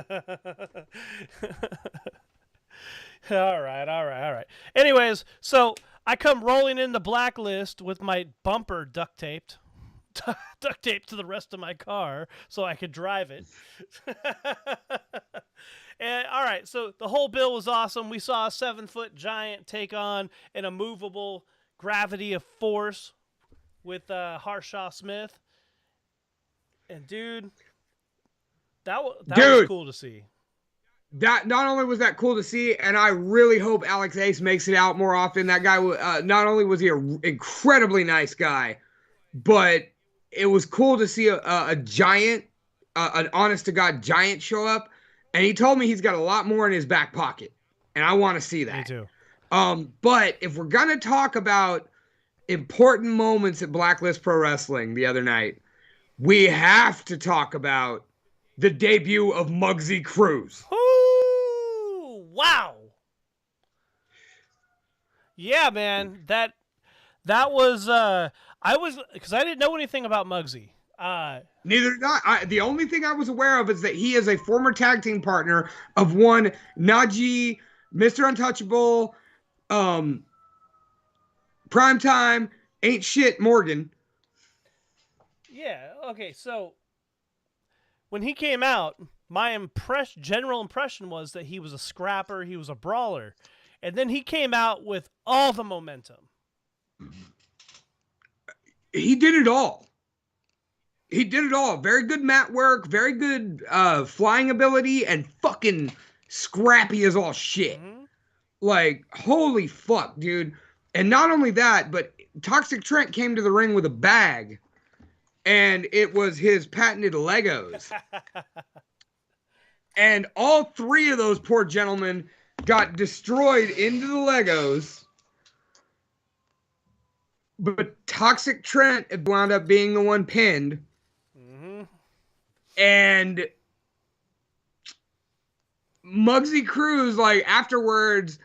All right. Anyways, so I come rolling in the Blacklist with my bumper duct taped to the rest of my car so I could drive it. And all right, so the whole bill was awesome. We saw a 7-foot giant take on an immovable gravity of force with Harshaw Smith. And dude, that was cool to see. That not only was that cool to see, and I really hope Alex Ace makes it out more often. That guy, not only was he an incredibly nice guy, but it was cool to see a giant, an honest-to-God giant show up. And he told me he's got a lot more in his back pocket. And I want to see that. Me too. But if we're going to talk about important moments at Blacklist Pro Wrestling the other night, we have to talk about the debut of Muggsy Cruz. Ooh, wow. Yeah, man. That was because I didn't know anything about Muggsy. Neither did I. The only thing I was aware of is that he is a former tag team partner of one Najee, Mr. Untouchable, Primetime, Ain't Shit Morgan. Yeah, okay, so when he came out, my general impression was that he was a scrapper, he was a brawler. And then he came out with all the momentum. He did it all. He did it all. Very good mat work, very good flying ability, and fucking scrappy as all shit. Mm-hmm. Like, holy fuck, dude. And not only that, but Toxic Trent came to the ring with a bag, and it was his patented Legos. And all three of those poor gentlemen got destroyed into the Legos. But Toxic Trent wound up being the one pinned. Mm-hmm. And Muggsy Cruz, like, afterwards,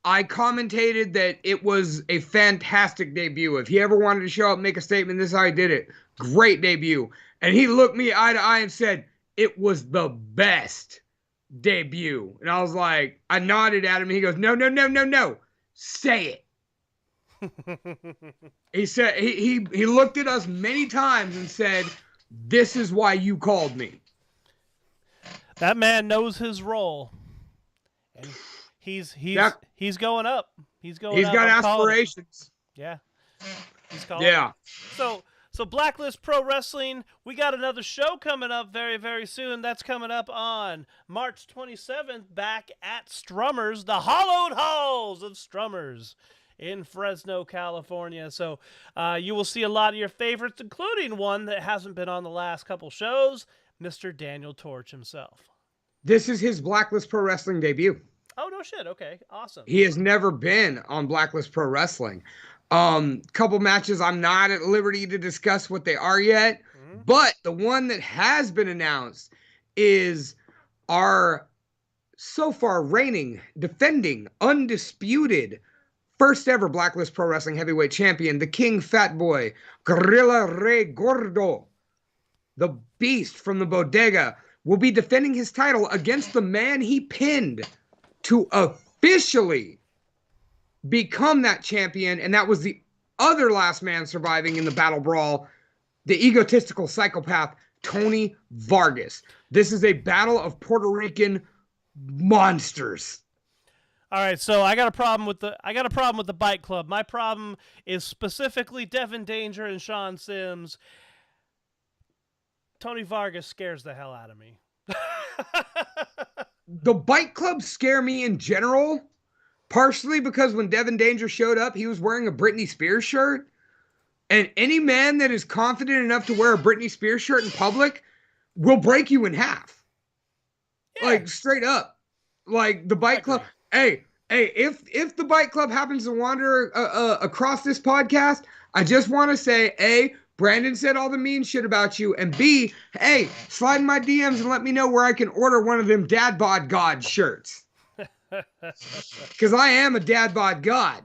I commentated that it was a fantastic debut. If he ever wanted to show up and make a statement, this is how he did it. Great debut. And he looked me eye to eye and said, it was the best debut. And I was like, I nodded at him and he goes, no. Say it. He said, he looked at us many times and said, this is why you called me. That man knows his role. And he's going up. He's going He's up. got aspirations. Yeah. He's calling. Yeah. So Blacklist Pro Wrestling, we got another show coming up very, very soon. That's coming up on March 27th back at Strummers, the Hollowed Halls of Strummers in Fresno, California. So you will see a lot of your favorites, including one that hasn't been on the last couple shows, Mr. Daniel Torch himself. This is his Blacklist Pro Wrestling debut. Oh, no shit. Okay, awesome. He has never been on Blacklist Pro Wrestling. Couple matches I'm not at liberty to discuss what they are yet, but the one that has been announced is our so far reigning, defending, undisputed first ever Blacklist Pro Wrestling heavyweight champion, the King Fat Boy, Gorilla Rey Gordo, the beast from the bodega, will be defending his title against the man he pinned to officially become that champion, and that was the other last man surviving in the battle brawl, the egotistical psychopath Tony Vargas. This is a battle of Puerto Rican monsters. All right, so I got a problem with the Bike Club. My problem is specifically Devin Danger and Sean Sims. Tony Vargas scares the hell out of me. The Bike Club scare me in general. Partially because when Devin Danger showed up, he was wearing a Britney Spears shirt. And any man that is confident enough to wear a Britney Spears shirt in public will break you in half. Yeah. Like, straight up. Like, the Bike Club. Hey, if the Bike Club happens to wander across this podcast, I just want to say, A, Brandon said all the mean shit about you. And B, hey, slide in my DMs and let me know where I can order one of them Dad Bod God shirts. Because I am a dad bod god.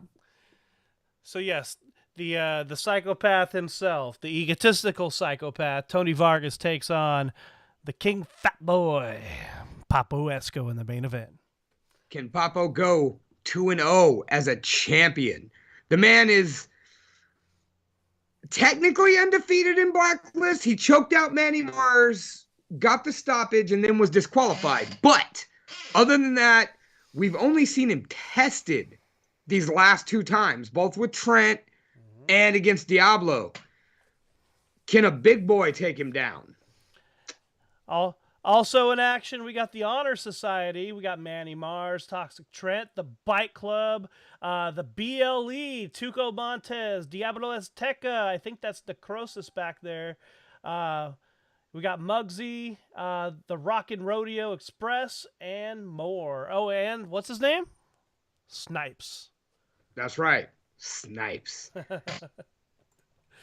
So yes, the psychopath himself, the egotistical psychopath, Tony Vargas takes on the King Fat Boy, Papo Esco in the main event. Can Papo go 2-0 as a champion? The man is technically undefeated in Blacklist. He choked out Manny Mars, got the stoppage, and then was disqualified. But other than that, we've only seen him tested these last two times, both with Trent and against Diablo. Can a big boy take him down? Also in action, we got the Honor Society. We got Manny Mars, Toxic Trent, the Bike Club, the BLE, Tuco Montez, Diablo Azteca. I think that's the Croesus back there. We got Muggsy, the Rockin' Rodeo Express, and more. Oh, and what's his name? Snipes. That's right. Snipes.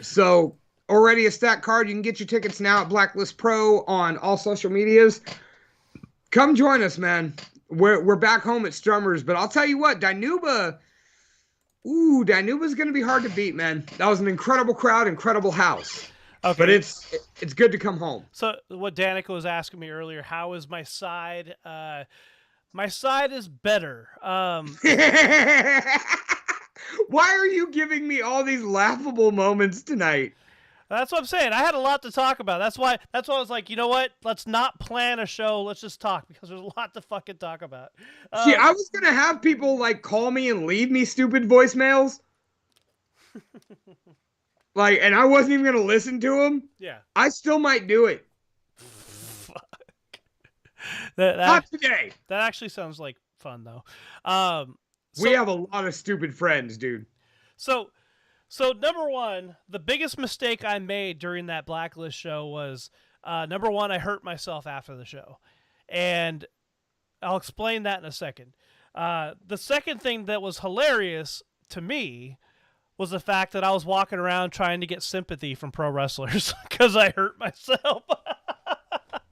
So, already a stacked card. You can get your tickets now at Blacklist Pro on all social medias. Come join us, man. We're back home at Strummers, but I'll tell you what, Dinuba's going to be hard to beat, man. That was an incredible crowd, incredible house. Okay. But it's good to come home. So what Danica was asking me earlier, how is my side? My side is better. Why are you giving me all these laughable moments tonight? That's what I'm saying. I had a lot to talk about. That's why I was like, you know what? Let's not plan a show. Let's just talk because there's a lot to fucking talk about. See, I was gonna have people like call me and leave me stupid voicemails. Like, and I wasn't even gonna listen to them. Yeah. I still might do it. Fuck. Not today. That actually sounds like fun though. We have a lot of stupid friends, dude. So number one, the biggest mistake I made during that Blacklist show was number one, I hurt myself after the show, and I'll explain that in a second. The second thing that was hilarious to me was the fact that I was walking around trying to get sympathy from pro wrestlers because I hurt myself.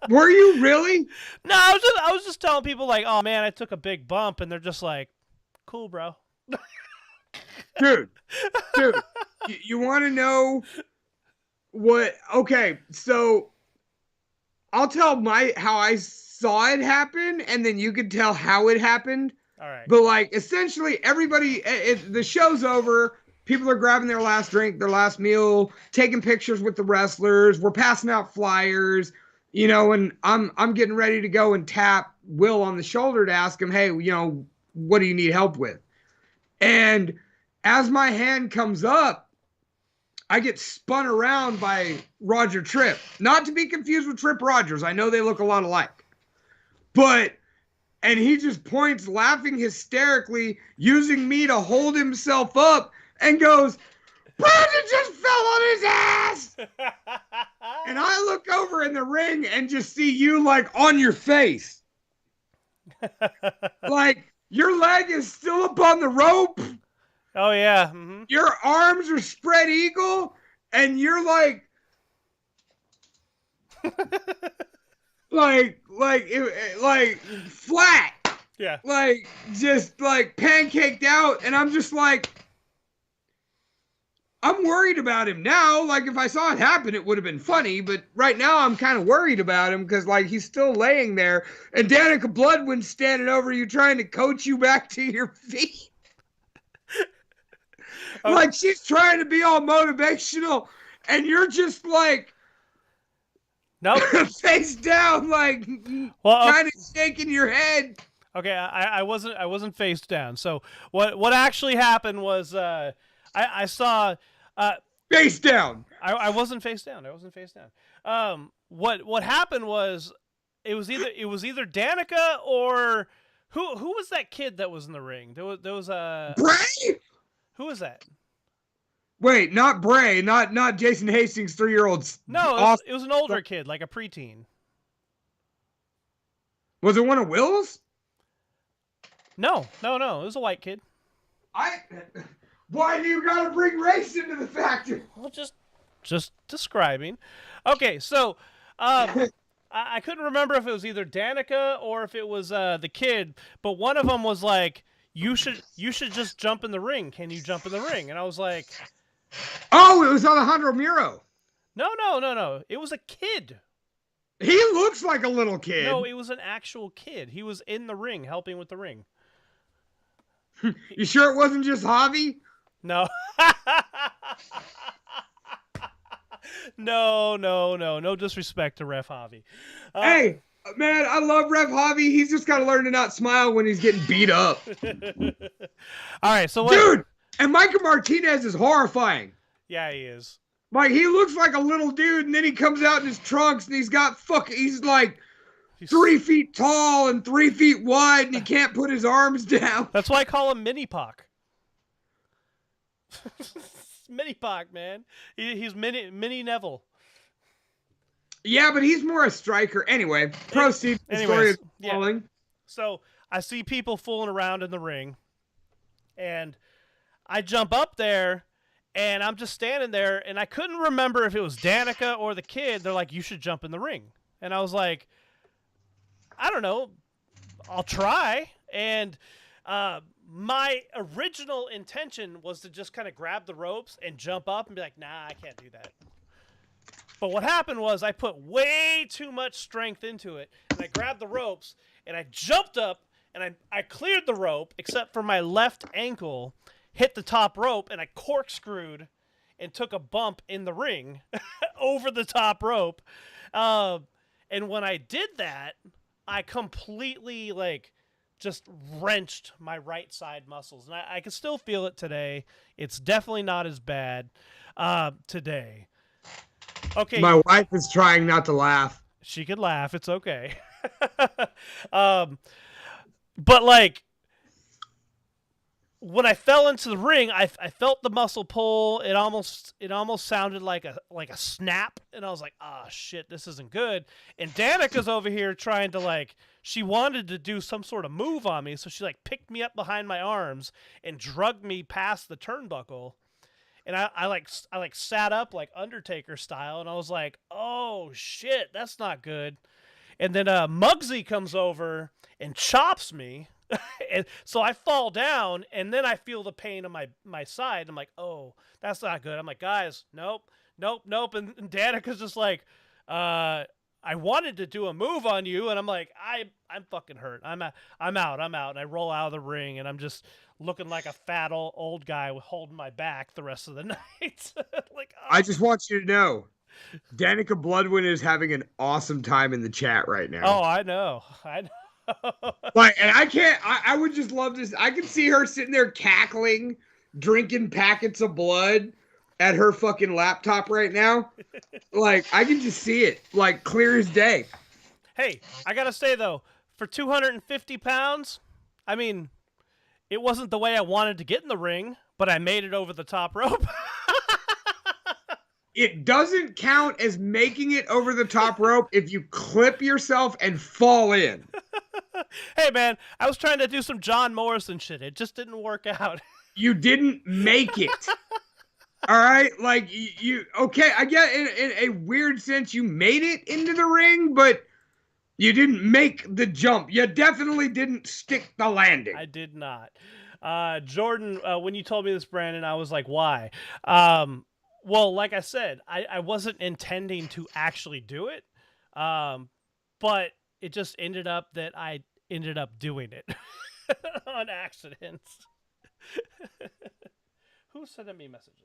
Were you really? No, I was just telling people like, oh man, I took a big bump, and they're just like, cool, bro. Dude, you want to know what? Okay, so I'll tell how I saw it happen, and then you could tell how it happened. All right. But like, essentially, everybody, the show's over. People are grabbing their last drink, their last meal, taking pictures with the wrestlers. We're passing out flyers, you know, and I'm getting ready to go and tap Will on the shoulder to ask him, hey, you know, what do you need help with? And as my hand comes up, I get spun around by Roger Tripp. Not to be confused with Tripp Rogers. I know they look a lot alike. And he just points, laughing hysterically, using me to hold himself up, and goes, Brandon just fell on his ass! And I look over in the ring and just see you, like, on your face. Like, your leg is still up on the rope. Oh, yeah. Mm-hmm. Your arms are spread eagle, and you're like flat. Yeah. Like, just like pancaked out, and I'm just like, I'm worried about him now. Like, if I saw it happen, it would have been funny, but right now I'm kind of worried about him because, like, he's still laying there, and Danica Bloodwind's standing over you trying to coach you back to your feet. Okay. Like, she's trying to be all motivational, and you're just like, nope. Face down, like, kind of shaking your head. Okay, I wasn't face down. So what actually happened was I saw face down. I wasn't face down. I wasn't face down. What happened was it was either Danica or who was that kid that was in the ring? There was Bray. Who was that? Wait, not Bray, not Jason Hastings' 3-year-old. No, it was an older kid, like a preteen. Was it one of Will's? No. It was a white kid. Why do you gotta bring race into the factor? Well, just describing. Okay, so I couldn't remember if it was either Danica or if it was the kid, but one of them was like, you should just jump in the ring. Can you jump in the ring? And I was like, oh, it was Alejandro Muro. No. It was a kid. He looks like a little kid. No, it was an actual kid. He was in the ring, helping with the ring. You sure it wasn't just Javi? No. No disrespect to Ref Javi. Hey, man, I love Ref Javi. He's just got to learn to not smile when he's getting beat up. All right, so dude, and Micah Martinez is horrifying. Yeah, he is. Like, he looks like a little dude, and then he comes out in his trunks, and he's like 3 feet tall and 3 feet wide, and he can't put his arms down. That's why I call him Mini Pac. Mini Pac, man. He's mini Neville. Yeah, but he's more a striker. Anyway, proceed. The story is falling. So I see people fooling around in the ring, and I jump up there, and I'm just standing there, and I couldn't remember if it was Danica or the kid. They're like, you should jump in the ring. And I was like, I don't know. I'll try. And my original intention was to just kind of grab the ropes and jump up and be like, nah, I can't do that. But what happened was I put way too much strength into it, and I grabbed the ropes, and I jumped up, and I cleared the rope, except for my left ankle hit the top rope, and I corkscrewed and took a bump in the ring over the top rope. And when I did that, I completely, like, just wrenched my right side muscles. And I can still feel it today. It's definitely not as bad today. Okay. My wife is trying not to laugh. She could laugh. It's okay. But, like, when I fell into the ring, I felt the muscle pull. It almost sounded like a snap, and I was like, "Ah, shit, this isn't good." And Danica's over here trying to, like, she wanted to do some sort of move on me, so she, like, picked me up behind my arms and drugged me past the turnbuckle. And I sat up like Undertaker style, and I was like, "Oh shit, that's not good." And then Muggsy comes over and chops me. And so I fall down, and then I feel the pain on my side. I'm like, oh, that's not good. I'm like, guys, nope. And Danica's just like, I wanted to do a move on you, and I'm like, I'm fucking hurt. I'm out. And I roll out of the ring, and I'm just looking like a fat old guy holding my back the rest of the night. Like, oh. I just want you to know, Danica Bloodwind is having an awesome time in the chat right now. Oh, I know. Like, and I would just love this. I can see her sitting there cackling, drinking packets of blood at her fucking laptop right now. Like, I can just see it, like, clear as day. Hey, I gotta say though, for 250 pounds, I mean, it wasn't the way I wanted to get in the ring, but I made it over the top rope. It doesn't count as making it over the top rope if you clip yourself and fall in. Hey, man, I was trying to do some John Morrison shit. It just didn't work out. You didn't make it. All right? Like, okay, I get in a weird sense you made it into the ring, but you didn't make the jump. You definitely didn't stick the landing. I did not. Jordan, when you told me this, Brandon, I was like, why? Well, like I said, I wasn't intending to actually do it, but it just ended up that I ended up doing it on accident. Who's sending me messages?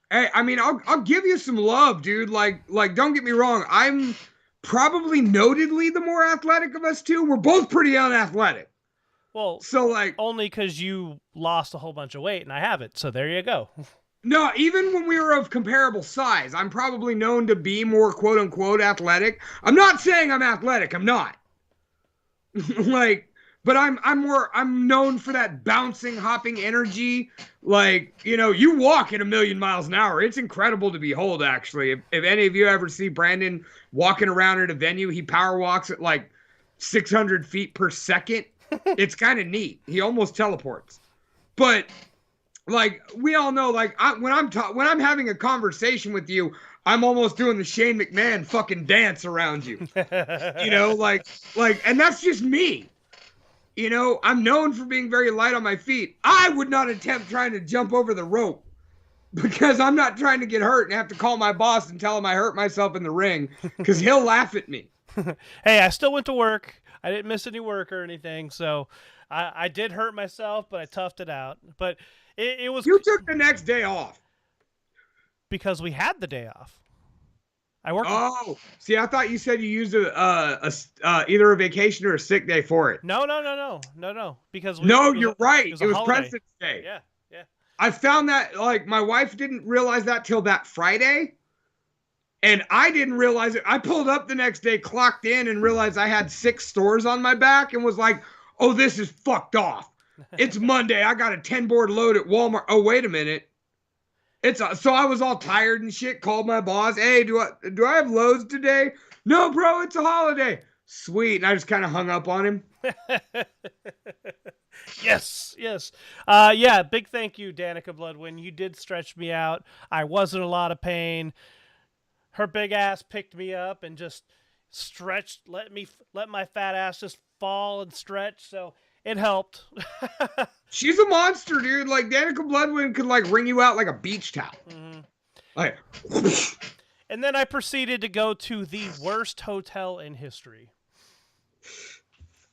Hey, I mean, I'll give you some love, dude. Like, don't get me wrong. I'm probably notedly the more athletic of us two. We're both pretty unathletic. Well, so like only because you lost a whole bunch of weight and I haven't. So there you go. No, even when we were of comparable size, I'm probably known to be more quote unquote athletic. I'm not saying I'm athletic. I'm not. Like, but I'm known for that bouncing, hopping energy. Like, you know, you walk at 1,000,000 miles an hour. It's incredible to behold, actually. If any of you ever see Brandon walking around at a venue, he power walks at like 600 feet per second. It's kind of neat. He almost teleports. But like, we all know, like, when I'm having a conversation with you, I'm almost doing the Shane McMahon fucking dance around you. You know, like, and that's just me. You know, I'm known for being very light on my feet. I would not attempt trying to jump over the rope because I'm not trying to get hurt and have to call my boss and tell him I hurt myself in the ring because he'll laugh at me. Hey, I still went to work. I didn't miss any work or anything, so I did hurt myself, but I toughed it out. But it was... You took the next day off. Because we had the day off. I worked... Oh, see, I thought you said you used either a vacation or a sick day for it. No. Because you're right. It was holiday. President's Day. Yeah. I found that, like, my wife didn't realize that till that Friday. And I didn't realize it. I pulled up the next day, clocked in, and realized I had 6 stores on my back and was like, oh, this is fucked off. It's Monday. I got a 10-board load at Walmart. Oh, wait a minute. So I was all tired and shit, called my boss. Hey, do I have loads today? No, bro, it's a holiday. Sweet. And I just kind of hung up on him. Yes. Yeah, big thank you, Danica Bloodwind. You did stretch me out. I was in a lot of pain. Her big ass picked me up and just stretched, let my fat ass just fall and stretch. So it helped. She's a monster, dude. Like, Danica Bloodwind could, like, wring you out like a beach towel. Mm-hmm. Like, And then I proceeded to go to the worst hotel in history.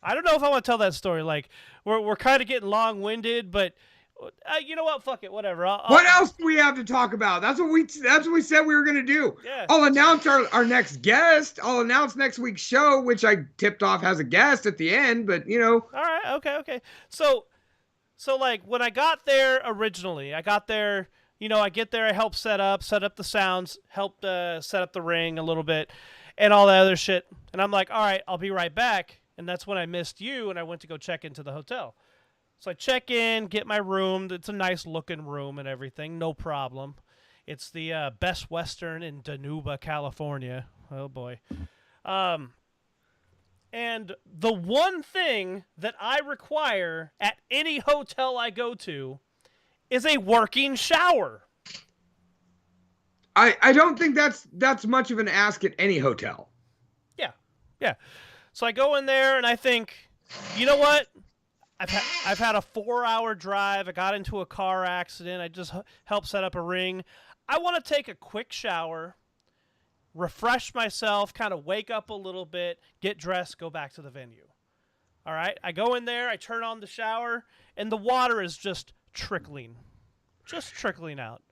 I don't know if I want to tell that story. Like, we're kind of getting long-winded, but you know what? Fuck it. Whatever. What else do we have to talk about? That's what we said we were gonna do. Yeah. I'll announce our next guest. I'll announce next week's show, which I tipped off has a guest at the end. But you know. All right. Okay. So like when I got there originally, I get there, I help set up the sounds, helped set up the ring a little bit, and all that other shit. And I'm like, all right, I'll be right back. And that's when I missed you, and I went to go check into the hotel. So I check in, get my room. It's a nice looking room and everything, no problem. It's the Best Western in Danuba, California. Oh boy. And the one thing that I require at any hotel I go to is a working shower. I don't think that's much of an ask at any hotel. Yeah. So I go in there and I think, you know what? I've had a 4-hour drive. I got into a car accident. I just helped set up a ring. I want to take a quick shower, refresh myself, kind of wake up a little bit, get dressed, go back to the venue. All right? I go in there, I turn on the shower, and the water is just trickling out.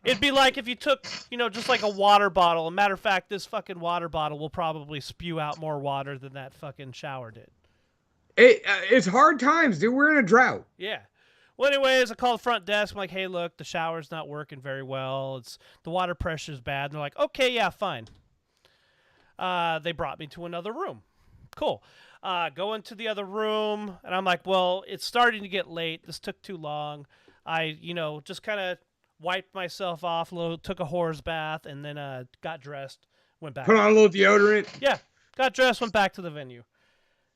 It'd be like if you took, just like a water bottle. As a matter of fact, this fucking water bottle will probably spew out more water than that fucking shower did. It's hard times, dude. We're in a drought. Yeah. Well, anyways, I call the front desk. I'm like, hey, look, the shower's not working very well. The water pressure's bad. And they're like, okay, yeah, fine. They brought me to another room. Cool. Go into the other room, and I'm like, well, it's starting to get late. This took too long. I, just kind of wiped myself off a little, took a horse bath, and then got dressed, went back. Put on a little deodorant. Yeah. Got dressed, went back to the venue.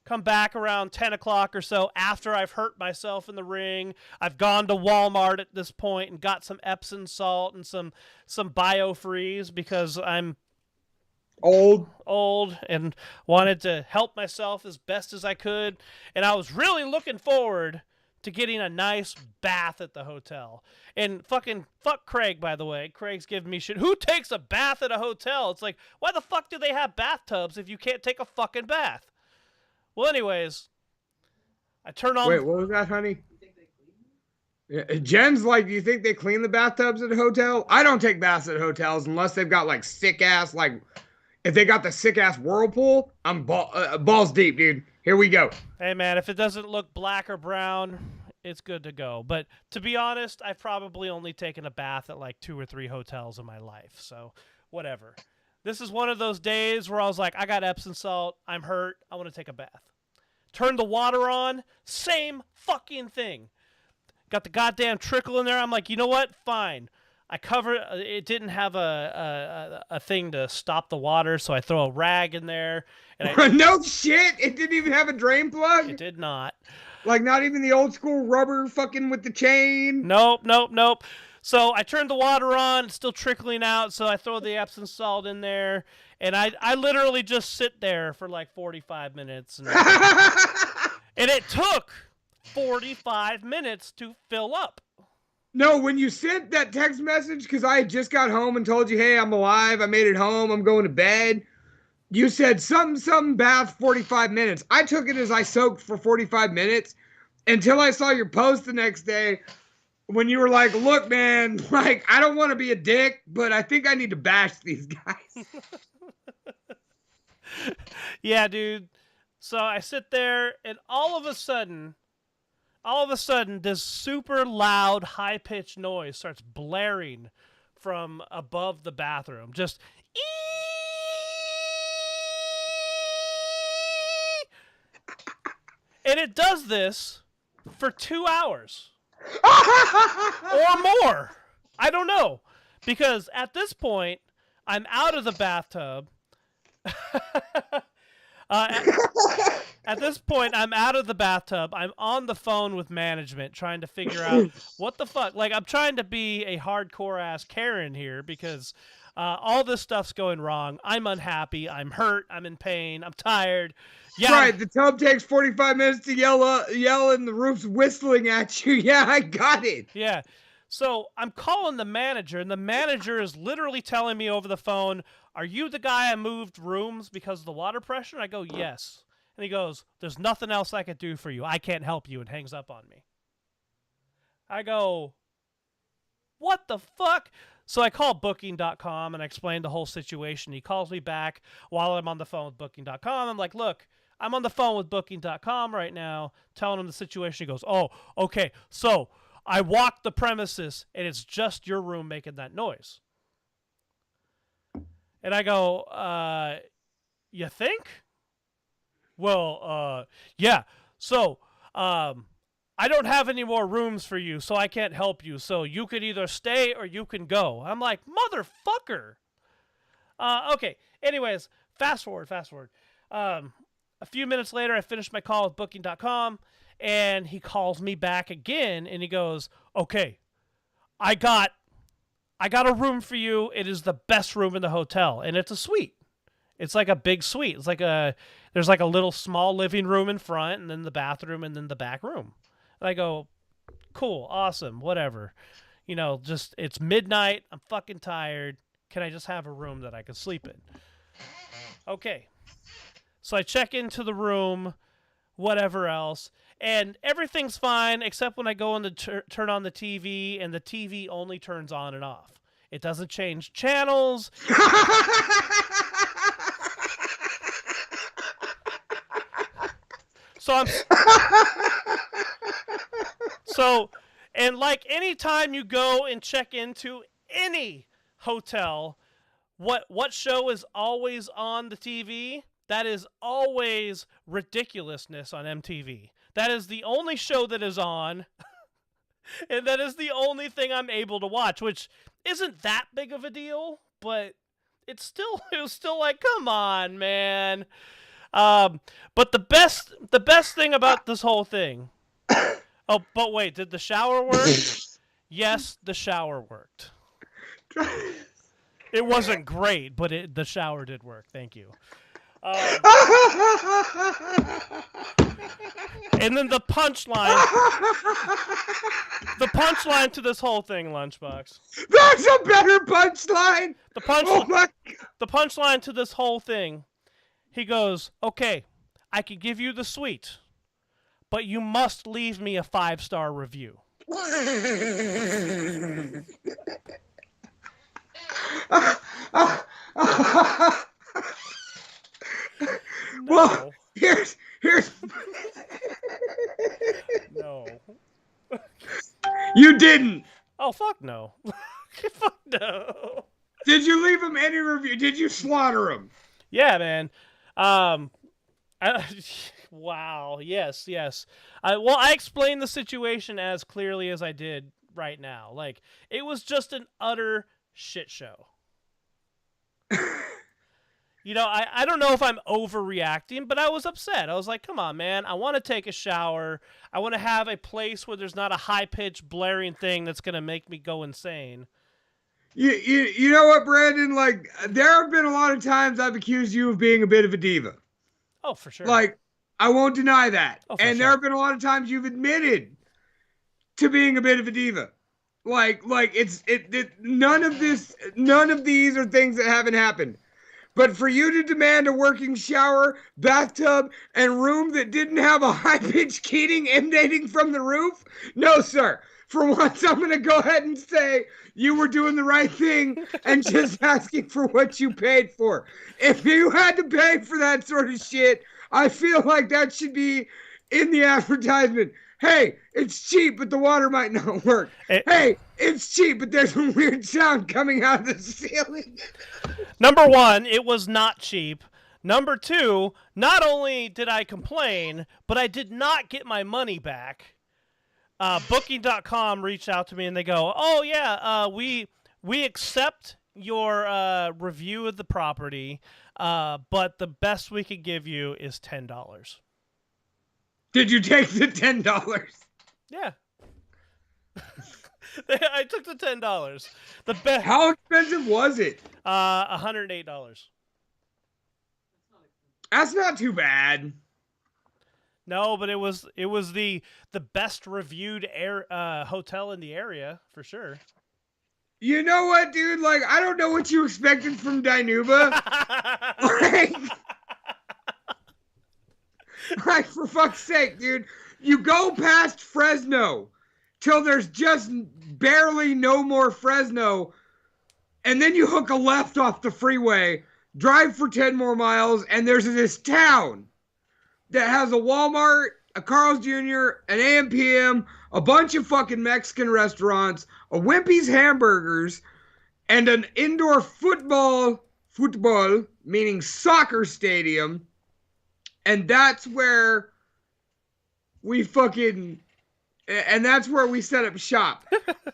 Come back around 10 o'clock or so after I've hurt myself in the ring. I've gone to Walmart at this point and got some Epsom salt and some Biofreeze because I'm old and wanted to help myself as best as I could. And I was really looking forward to getting a nice bath at the hotel. And fuck Craig, by the way. Craig's giving me shit. Who takes a bath at a hotel? It's like, why the fuck do they have bathtubs if you can't take a fucking bath? Well, anyways, I turn on... Wait, what was that, honey? Yeah, Jen's like, do you think they clean the bathtubs at a hotel? I don't take baths at hotels unless they've got, like, sick-ass, like... If they got the sick-ass whirlpool, I'm balls deep, dude. Here we go. Hey, man, if it doesn't look black or brown, it's good to go. But to be honest, I've probably only taken a bath at, like, 2 or 3 hotels in my life. So, whatever. This is one of those days where I was like, I got Epsom salt. I'm hurt. I want to take a bath. Turn the water on. Same fucking thing. Got the goddamn trickle in there. I'm like, you know what? Fine. I cover it. Didn't have a thing to stop the water, so I throw a rag in there. And no shit. It didn't even have a drain plug. It did not. Like not even the old school rubber fucking with the chain. Nope. So I turned the water on. It's still trickling out. So I throw the Epsom salt in there, and I literally just sit there for like 45 minutes, and it took 45 minutes to fill up. No, when you sent that text message, because I had just got home and told you, hey, I'm alive, I made it home, I'm going to bed, you said some bath 45 minutes. I took it as I soaked for 45 minutes until I saw your post the next day when you were like, look, man, like, I don't want to be a dick, but I think I need to bash these guys. Yeah, dude. So I sit there, and all of a sudden, this super loud, high-pitched noise starts blaring from above the bathroom. Just, and it does this for 2 hours. Or more. I don't know. Because at this point, I'm out of the bathtub. At this point, I'm out of the bathtub. I'm on the phone with management trying to figure out what the fuck. Like, I'm trying to be a hardcore-ass Karen here because all this stuff's going wrong. I'm unhappy. I'm hurt. I'm in pain. I'm tired. Yeah. Right, the tub takes 45 minutes to yell and the roof's whistling at you. Yeah, I got it. Yeah. So I'm calling the manager, and the manager is literally telling me over the phone, "Are you the guy I moved rooms because of the water pressure?" And I go, "Yes." And he goes, "There's nothing else I could do for you. I can't help you," and hangs up on me. I go, "What the fuck?" So I call Booking.com and I explain the whole situation. He calls me back while I'm on the phone with Booking.com. I'm like, "Look, I'm on the phone with Booking.com right now, telling him the situation." He goes, "Oh, okay. So I walked the premises and it's just your room making that noise." And I go, "You think?" "Well, yeah. So, I don't have any more rooms for you, so I can't help you. So you could either stay or you can go." I'm like, "Motherfucker." Okay. Anyways, fast forward. A few minutes later, I finished my call with Booking.com, and he calls me back again, and he goes, "Okay, I got a room for you. It is the best room in the hotel, and it's a suite. It's like a big suite. There's like a little small living room in front, and then the bathroom, and then the back room." And I go, "Cool, awesome, whatever. Just it's midnight. I'm fucking tired. Can I just have a room that I can sleep in?" Okay. So I check into the room, whatever else, and everything's fine except when I go on to turn on the TV, and the TV only turns on and off. It doesn't change channels. And like anytime you go and check into any hotel, what show is always on the TV? That is always Ridiculousness on MTV. That is the only show that is on, and that is the only thing I'm able to watch, which isn't that big of a deal, but it was still like, come on, man. But the best thing about this whole thing. Oh, but wait, did the shower work? Yes, the shower worked. It wasn't great, but the shower did work. Thank you. And then the punchline to this whole thing, Lunchbox. That's a better punchline. The punchline to this whole thing. He goes, "Okay, I can give you the suite, but you must leave me a 5-star review." Well, here's No. You didn't. Oh, fuck no. Fuck no. Did you leave him any review? Did you slaughter him? Yeah, man. Wow. Yes. I explained the situation as clearly as I did right now. Like, it was just an utter shit show. I don't know if I'm overreacting, but I was upset. I was like, come on, man. I want to take a shower. I want to have a place where there's not a high-pitched blaring thing that's going to make me go insane. You know what, Brandon? Like, there have been a lot of times I've accused you of being a bit of a diva. Oh, for sure. Like, I won't deny that. Oh, and there have been a lot of times you've admitted to being a bit of a diva. Like none of these are things that haven't happened. But for you to demand a working shower, bathtub, and room that didn't have a high-pitched keying emanating from the roof? No, sir. For once, I'm going to go ahead and say you were doing the right thing and just asking for what you paid for. If you had to pay for that sort of shit, I feel like that should be in the advertisement. Hey, it's cheap, but the water might not work. Hey, it's cheap, but there's a weird sound coming out of the ceiling. Number one, it was not cheap. Number two, not only did I complain, but I did not get my money back. Booking.com reached out to me and they go, "Oh yeah, we accept your review of the property, but the best we could give you is $10." Did you take the $10? Yeah. I took the $10. The best. How expensive was it? $108. That's not too bad. No, but it was the best reviewed hotel in the area for sure. You know what, dude? Like, I don't know what you expected from Dinuba. like, like, for fuck's sake, dude. You go past Fresno till there's just barely no more Fresno, and then you hook a left off the freeway, drive for 10 more miles, and there's this town that has a Walmart, a Carl's Jr., an AM/PM, a bunch of fucking Mexican restaurants, a Wimpy's Hamburgers, and an indoor football, meaning soccer stadium. And that's where we that's where we set up shop.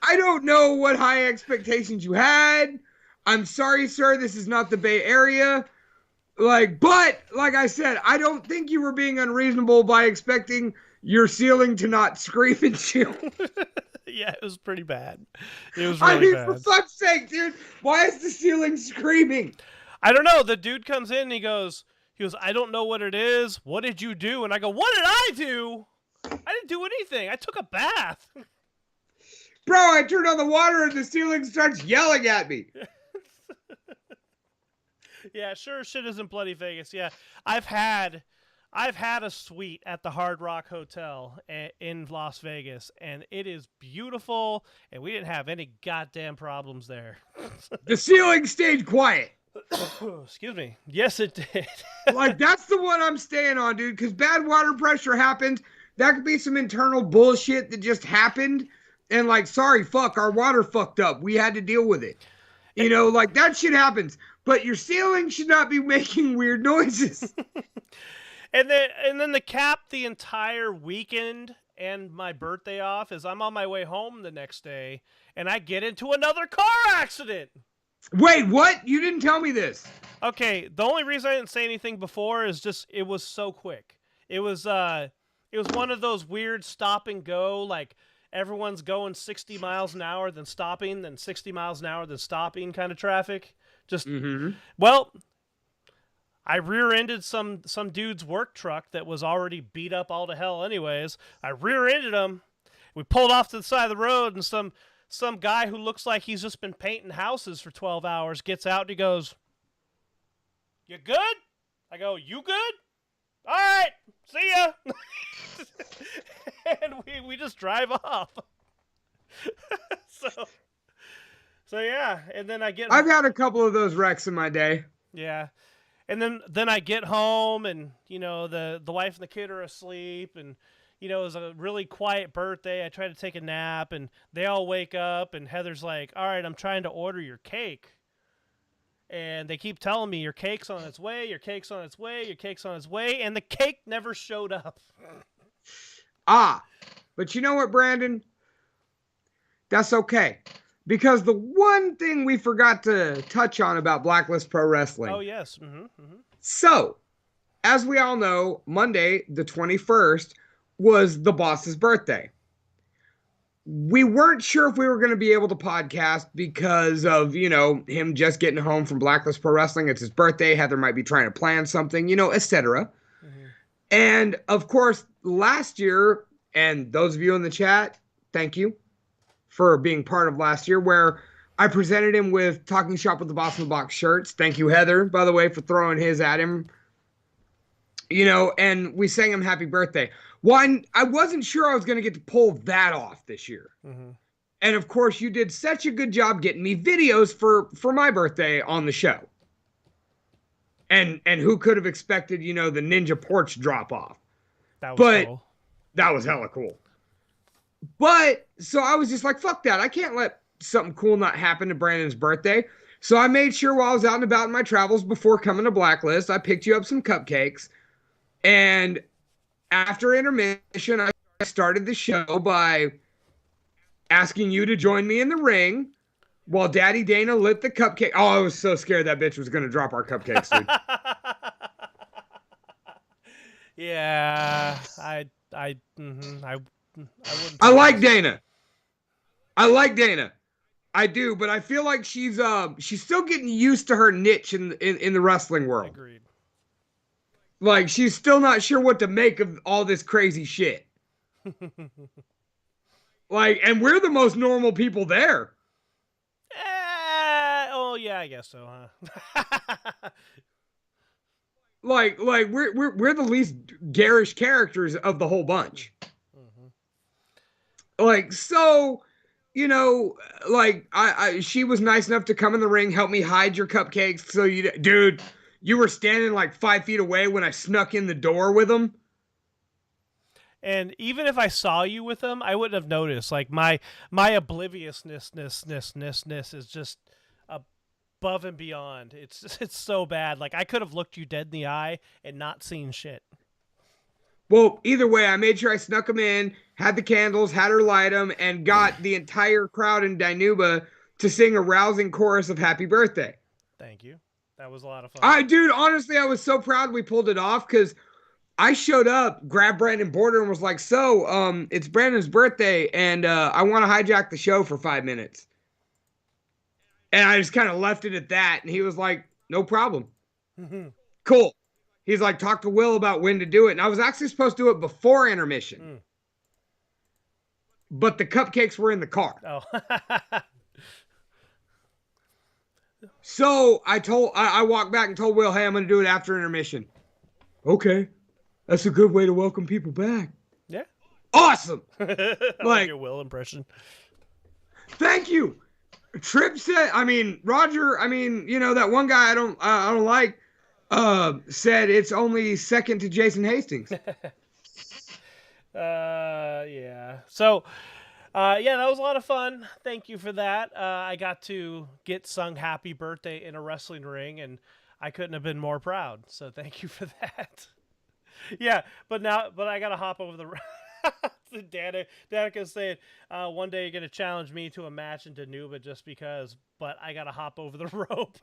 I don't know what high expectations you had. I'm sorry, sir, this is not the Bay Area. But like I said, I don't think you were being unreasonable by expecting your ceiling to not scream and you. Yeah, it was pretty bad. It was really bad. For fuck's sake, dude, why is the ceiling screaming? I don't know. The dude comes in and he goes, I don't know what it is. What did you do? And I go, what did I do? I didn't do anything. I took a bath. Bro, I turned on the water and the ceiling starts yelling at me. Yeah, sure shit isn't bloody Vegas. Yeah, I've had a suite at the Hard Rock Hotel in Las Vegas, and it is beautiful, and we didn't have any goddamn problems there. The ceiling stayed quiet. Excuse me. Yes, it did. Like, that's the one I'm staying on, dude, because bad water pressure happens. That could be some internal bullshit that just happened, and like, sorry, fuck, our water fucked up. We had to deal with it. You know, like, that shit happens. But your ceiling should not be making weird noises. And then to cap the entire weekend and my birthday off is I'm on my way home the next day, and I get into another car accident. Wait, what? You didn't tell me this. Okay, the only reason I didn't say anything before is just it was so quick. It was one of those weird stop and go, like everyone's going 60 miles an hour, then stopping, then 60 miles an hour, then stopping kind of traffic. Just, well, I rear-ended some dude's work truck that was already beat up all to hell anyways. I rear-ended him. We pulled off to the side of the road, and some guy who looks like he's just been painting houses for 12 hours gets out and he goes, "You good?" I go, "You good?" "All right, see ya." And we just drive off. So yeah, and then I've had a couple of those wrecks in my day. Yeah. And then I get home and, you know, the wife and the kid are asleep and, you know, it was a really quiet birthday. I try to take a nap and they all wake up and Heather's like, "All right, I'm trying to order your cake." And they keep telling me, "Your cake's on its way, your cake's on its way, your cake's on its way." And the cake never showed up. But you know what, Brandon? That's okay. Because the one thing we forgot to touch on about Blacklist Pro Wrestling. Oh, yes. So, as we all know, Monday, the 21st, was the boss's birthday. We weren't sure if we were going to be able to podcast because of, you know, him just getting home from Blacklist Pro Wrestling. It's his birthday. Heather might be trying to plan something, you know, etc. And, of course, last year, and those of you in the chat, thank you for being part of last year, where I presented him with Talking Shop with the Boss in the Box shirts. Thank you, Heather, by the way, for throwing his at him. You know, and we sang him happy birthday. One, I wasn't sure I was going to get to pull that off this year. And, of course, you did such a good job getting me videos for my birthday on the show. And who could have expected, you know, the Ninja Porch drop-off? That was cool. That was hella cool. But, so I was just like, fuck that. I can't let something cool not happen to Brandon's birthday. So I made sure while I was out and about in my travels before coming to Blacklist, I picked you up some cupcakes. And after intermission, I started the show by asking you to join me in the ring while Daddy Dana lit the cupcake. Oh, I was so scared that bitch was going to drop our cupcakes, dude. Yeah, I like Dana. I like Dana. I do, but I feel like she's still getting used to her niche in the wrestling world. Agreed. Like, she's still not sure what to make of all this crazy shit. Like, and we're the most normal people there. Oh yeah, I guess so, huh? Like we're the least garish characters of the whole bunch. Mm-hmm. Like, so, you know, like she was nice enough to come in the ring, help me hide your cupcakes. So dude, you were standing like 5 feet away when I snuck in the door with them. And even if I saw you with them, I wouldn't have noticed. Like my obliviousness is just above and beyond. It's so bad. Like I could have looked you dead in the eye and not seen shit. Well, either way, I made sure I snuck them in, had the candles, had her light them, and got the entire crowd in Dinuba to sing a rousing chorus of Happy Birthday. Thank you. That was a lot of fun. Dude, honestly, I was so proud we pulled it off because I showed up, grabbed Brandon Border, and was like, "So, it's Brandon's birthday, and I want to hijack the show for 5 minutes." And I just kind of left it at that, and he was like, "No problem, cool." He's like, "Talk to Will about when to do it," and I was actually supposed to do it before intermission, but the cupcakes were in the car. Oh. So I walked back and told Will, "Hey, I'm going to do it after intermission." Okay. That's a good way to welcome people back. Yeah. Awesome. Like your Will impression. Thank you. Tripp said, Roger, that one guy I don't like, said it's only second to Jason Hastings. Yeah. So, yeah, that was a lot of fun. Thank you for that. I got to get sung happy birthday in a wrestling ring, and I couldn't have been more proud. So thank you for that. Yeah, but I gotta hop over the. Danica's saying, one day you're gonna challenge me to a match in Danuba just because, but I gotta hop over the rope.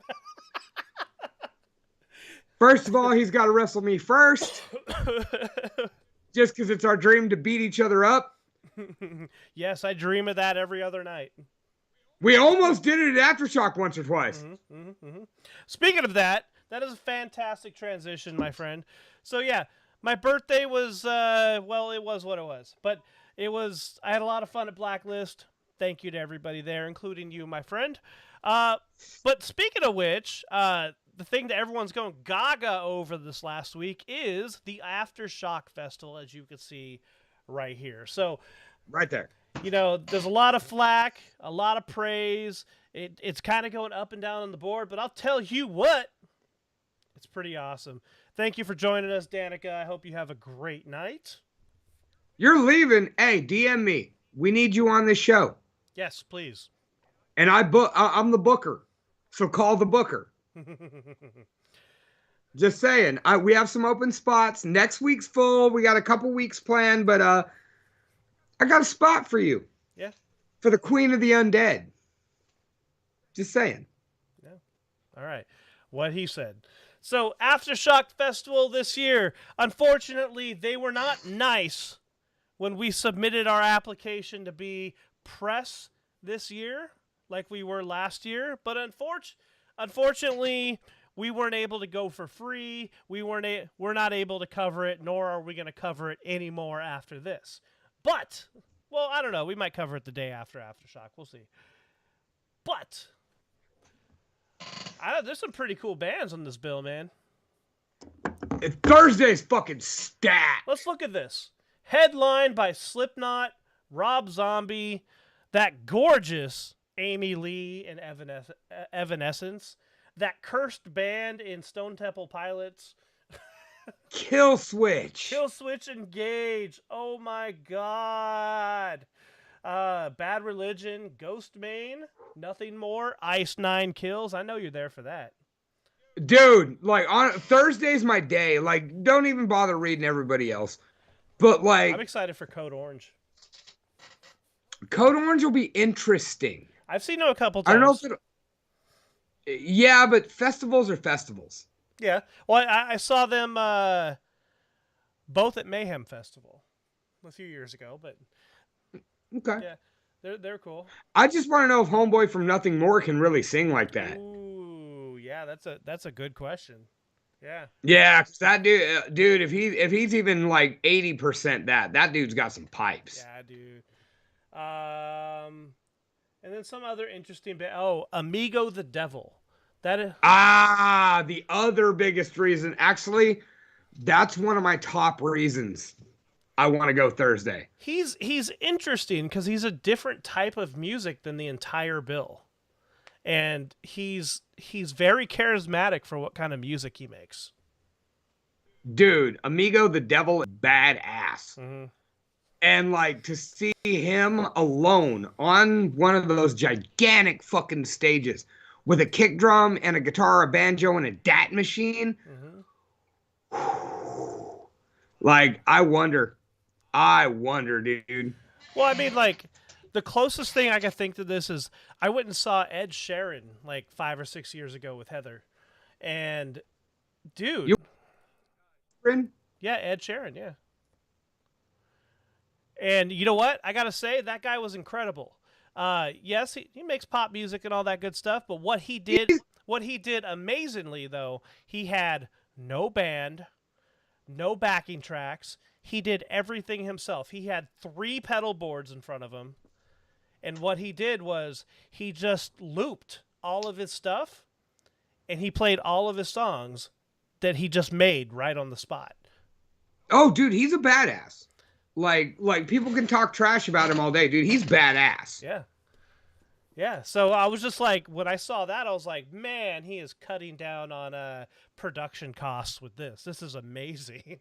First of all, he's got to wrestle me first, just because it's our dream to beat each other up. Yes, I dream of that every other night. We almost did it at Aftershock once or twice. Speaking of that is a fantastic transition, my friend. So yeah. My birthday was, it was what it was. But I had a lot of fun at Blacklist. Thank you to everybody there, including you, my friend. But speaking of which, the thing that everyone's going gaga over this last week is the Aftershock Festival, as you can see right here. So, right there. There's a lot of flack, a lot of praise. It's kind of going up and down on the board, but I'll tell you what, it's pretty awesome. Thank you for joining us, Danica. I hope you have a great night. You're leaving. Hey, DM me. We need you on this show. Yes, please. And I'm the booker. So call the booker. Just saying. We have some open spots. Next week's full. We got a couple weeks planned, but I got a spot for you. Yeah. For the Queen of the Undead. Just saying. Yeah. All right. What he said. So, Aftershock Festival this year, unfortunately, they were not nice when we submitted our application to be press this year, like we were last year. But unfortunately, we weren't able to go for free. We're not able to cover it, nor are we going to cover it anymore after this. But, well, I don't know. We might cover it the day after Aftershock. We'll see. But there's some pretty cool bands on this bill, man. Thursday's fucking stacked. Let's look at this. Headlined by Slipknot, Rob Zombie, that gorgeous Amy Lee and Evanescence, that cursed band in Stone Temple Pilots. Killswitch Engage. Oh my god. Bad Religion, Ghostbane, Nothing More, Ice Nine Kills. I know you're there for that. Dude, like on Thursday's my day. Like, don't even bother reading everybody else. But like, I'm excited for Code Orange. Code Orange will be interesting. I've seen them a couple times. I don't know if yeah, but festivals are festivals. Yeah. Well, I saw them both at Mayhem Festival a few years ago, but okay. Yeah, they're cool. I just want to know if Homeboy from Nothing More can really sing like that. Ooh, yeah, that's a good question. Yeah. Yeah, 'cause that dude, if he's even like 80% that dude's got some pipes. Yeah, dude. And then some other interesting bit. Oh, Amigo the Devil. That is. Ah, the other biggest reason, actually, that's one of my top reasons I want to go Thursday. He's interesting because he's a different type of music than the entire bill, and he's very charismatic for what kind of music he makes. Dude, Amigo the Devil is badass. Mm-hmm. And like to see him alone on one of those gigantic fucking stages with a kick drum and a guitar, a banjo, and a DAT machine. Mm-hmm. Like, I wonder, dude. Well, I mean, like, the closest thing I can think to this is I went and saw Ed Sheeran like 5 or 6 years ago with Heather, and dude, You in? yeah, Ed Sheeran, yeah. And you know what? I gotta say that guy was incredible. Yes, he makes pop music and all that good stuff, but what he did amazingly though, he had no band, no backing tracks. He did everything himself. He had 3 pedal boards in front of him. And what he did was he just looped all of his stuff and he played all of his songs that he just made right on the spot. Oh, dude, he's a badass. Like people can talk trash about him all day, dude. He's badass. Yeah. Yeah. So I was just like, when I saw that, I was like, man, he is cutting down on production costs with this. This is amazing.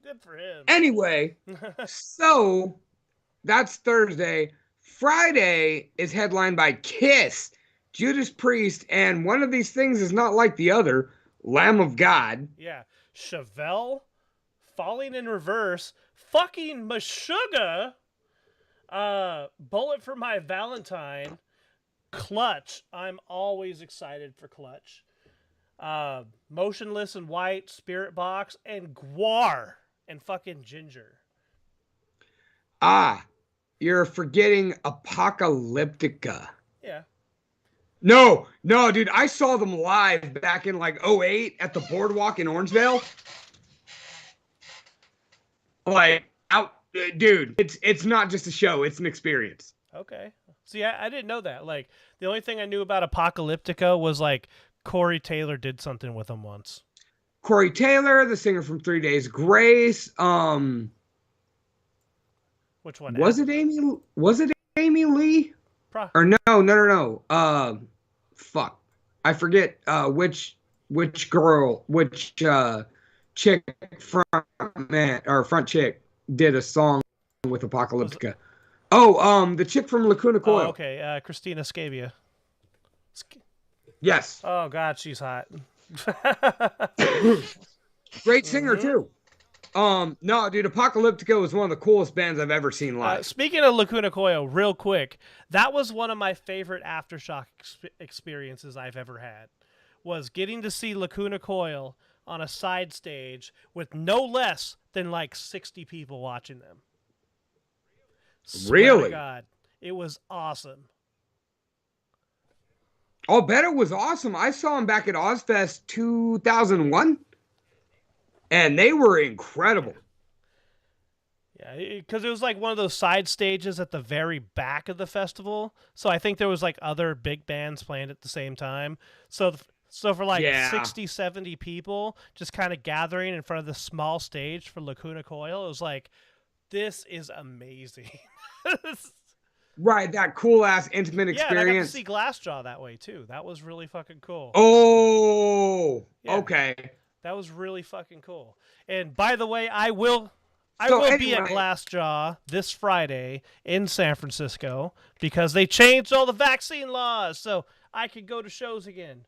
Good for him. Anyway, so that's Thursday. Friday is headlined by Kiss, Judas Priest, and one of these things is not like the other, Lamb of God. Yeah. Chevelle, Falling in Reverse, fucking Meshuggah, Bullet for My Valentine, Clutch. I'm always excited for Clutch. Motionless in White, Spirit Box, and Guar and fucking Ginger. Ah, you're forgetting Apocalyptica. Yeah. No, dude, I saw them live back in like '08 at the Boardwalk in Orangevale. Like, dude, it's not just a show, it's an experience. Okay. See, I didn't know that. Like, the only thing I knew about Apocalyptica was like Corey Taylor did something with them once. Corey Taylor, the singer from 3 Days Grace. Which one? Was it Amy Lee? Or no. Fuck. I forget which girl, which chick front chick did a song with Apocalyptica. The chick from Lacuna Coil. Oh, okay. Christina Scavia. Yes. Oh God, she's hot. Great singer too. No, dude, Apocalyptica was one of the coolest bands I've ever seen live. Speaking of Lacuna Coil, real quick, that was one of my favorite Aftershock experiences I've ever had. Was getting to see Lacuna Coil on a side stage with no less than like 60 people watching them. Swear Really? to God, it was awesome. I'll bet it was awesome. I saw them back at Ozfest 2001, and they were incredible. Yeah, because it was like one of those side stages at the very back of the festival. So I think there was like other big bands playing at the same time. So for like 60, 70 people just kind of gathering in front of the small stage for Lacuna Coil, it was like, this is amazing. Right, that cool ass intimate experience. Yeah, and I got to see Glassjaw that way too. That was really fucking cool. Oh, yeah. Okay. That was really fucking cool. And by the way, I will be at Glassjaw this Friday in San Francisco because they changed all the vaccine laws, so I can go to shows again.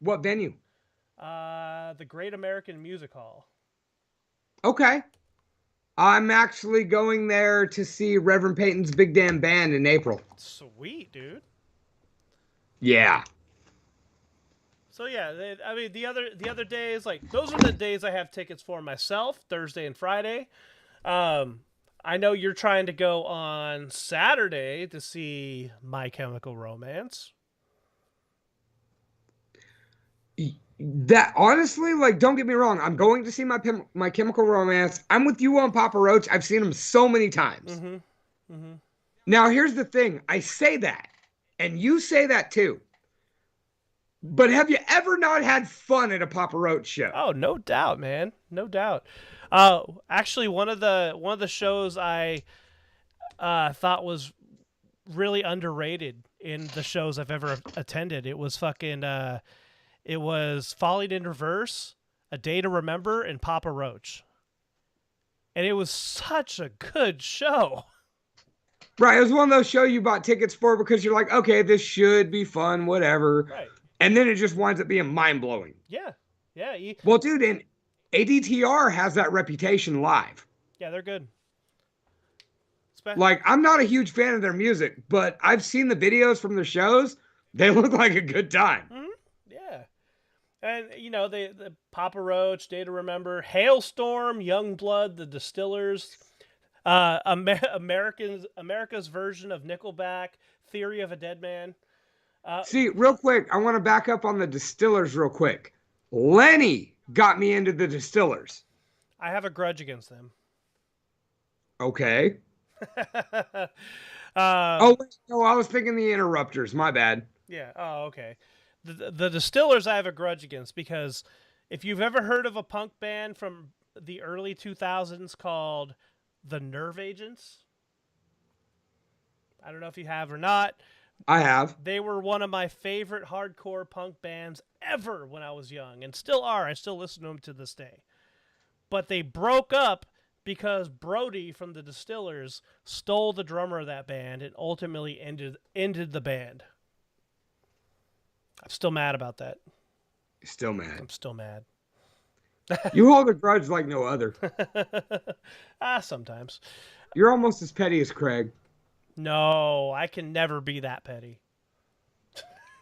What venue? The Great American Music Hall. Okay. I'm actually going there to see Reverend Peyton's Big Damn Band in April. Sweet, dude. Yeah. So yeah, I mean the other days, like those are the days I have tickets for myself, Thursday and Friday. I know you're trying to go on Saturday to see My Chemical Romance. That honestly, like, don't get me wrong. I'm going to see my Chemical Romance. I'm with you on Papa Roach. I've seen him so many times. Mm-hmm. Mm-hmm. Now, here's the thing. I say that, and you say that too. But have you ever not had fun at a Papa Roach show? Oh, no doubt, man. No doubt. Actually, one of the shows I thought was really underrated in the shows I've ever attended. It was it was Falling in Reverse, A Day to Remember, and Papa Roach. And it was such a good show. Right. It was one of those shows you bought tickets for because you're like, okay, this should be fun, whatever. Right. And then it just winds up being mind blowing. Yeah. Yeah. Well, dude, and ADTR has that reputation live. Yeah, they're good. Like, I'm not a huge fan of their music, but I've seen the videos from their shows. They look like a good time. Mm-hmm. Yeah. And, you know, the Papa Roach, Day to Remember, Hailstorm, Youngblood, The Distillers, America's version of Nickelback, Theory of a Dead Man. See, real quick, I want to back up on the Distillers real quick. Lenny got me into the Distillers. I have a grudge against them. Okay. Oh, no, I was thinking the Interrupters. My bad. Yeah. Oh, okay. The Distillers I have a grudge against because if you've ever heard of a punk band from the early 2000s called the Nerve Agents, I don't know if you have or not. I have. They were one of my favorite hardcore punk bands ever when I was young, and still are. I still listen to them to this day. But they broke up because Brody from the Distillers stole the drummer of that band and ultimately ended the band. I'm still mad about that. Still mad. I'm still mad. You hold a grudge like no other. Sometimes. You're almost as petty as Craig. No, I can never be that petty.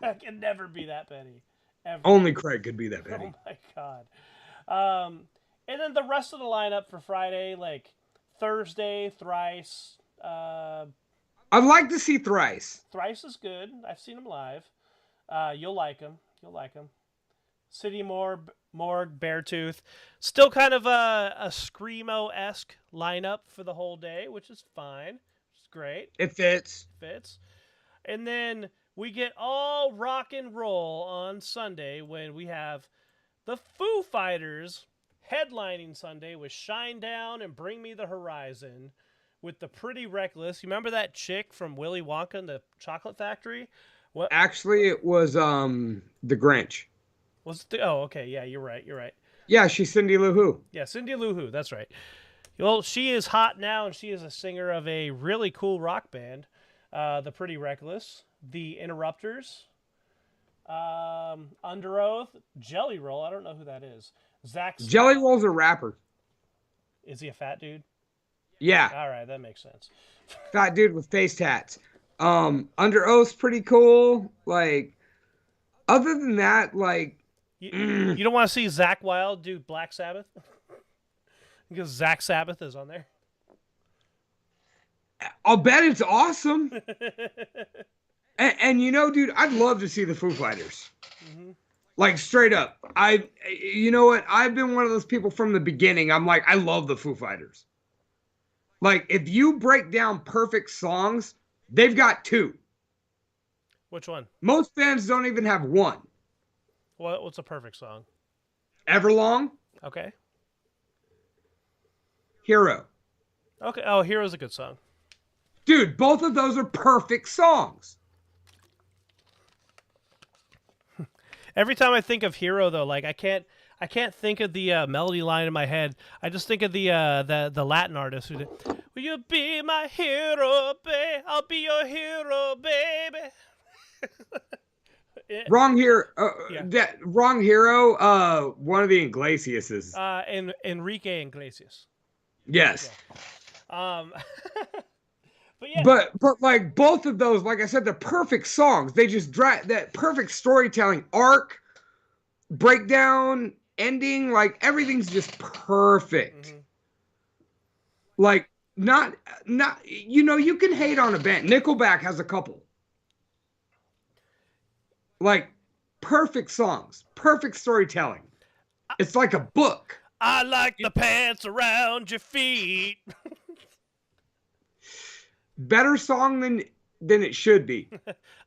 I can never be that petty. Ever. Only Craig could be that petty. Oh my god. And then the rest of the lineup for Friday, like Thursday, Thrice. I'd like to see Thrice. Thrice is good. I've seen them live. You'll like them. You'll like them. City Morgue, Beartooth. Still kind of a Screamo-esque lineup for the whole day, which is fine. Great. It fits. And then we get all rock and roll on Sunday when we have the Foo Fighters headlining Sunday with Shinedown and Bring Me the Horizon with the Pretty Reckless. You remember that chick from Willy Wonka and the Chocolate Factory? What? Actually, it was the Grinch. Was it oh, okay. Yeah, you're right. Yeah, she's Cindy Lou Who. Yeah, Cindy Lou Who. That's right. Well, she is hot now, and she is a singer of a really cool rock band, the Pretty Reckless, the Interrupters, Under Oath, Jelly Roll. I don't know who that is. Jelly Roll's a rapper. Is he a fat dude? Yeah. All right, that makes sense. Fat dude with face tats. Under Oath's pretty cool. Like, other than that, like, you don't want to see Zakk Wylde do Black Sabbath? Because Zach Sabbath is on there. I'll bet it's awesome. and you know, dude, I'd love to see the Foo Fighters. Mm-hmm. Like, straight up. You know what? I've been one of those people from the beginning. I'm like, I love the Foo Fighters. Like, if you break down perfect songs, they've got two. Which one? Most bands don't even have one. What's a perfect song? Everlong. Okay. Hero. Okay. Oh, Hero's a good song. Dude, both of those are perfect songs. Every time I think of Hero, though, like I can't think of the melody line in my head. I just think of the Latin artist who did, "Will you be my hero, babe? I'll be your hero, baby." Wrong hero. Yeah. Wrong hero. One of the Iglesiases. Enrique Iglesias. Yes. Yeah. But yeah. But like both of those, like I said, they're perfect songs. They just drive that perfect storytelling arc, breakdown, ending. Like everything's just perfect. Mm-hmm. Like not you know, you can hate on a band. Nickelback has a couple. Like perfect songs, perfect storytelling. It's like a book. I like the pants around your feet. Better song than it should be.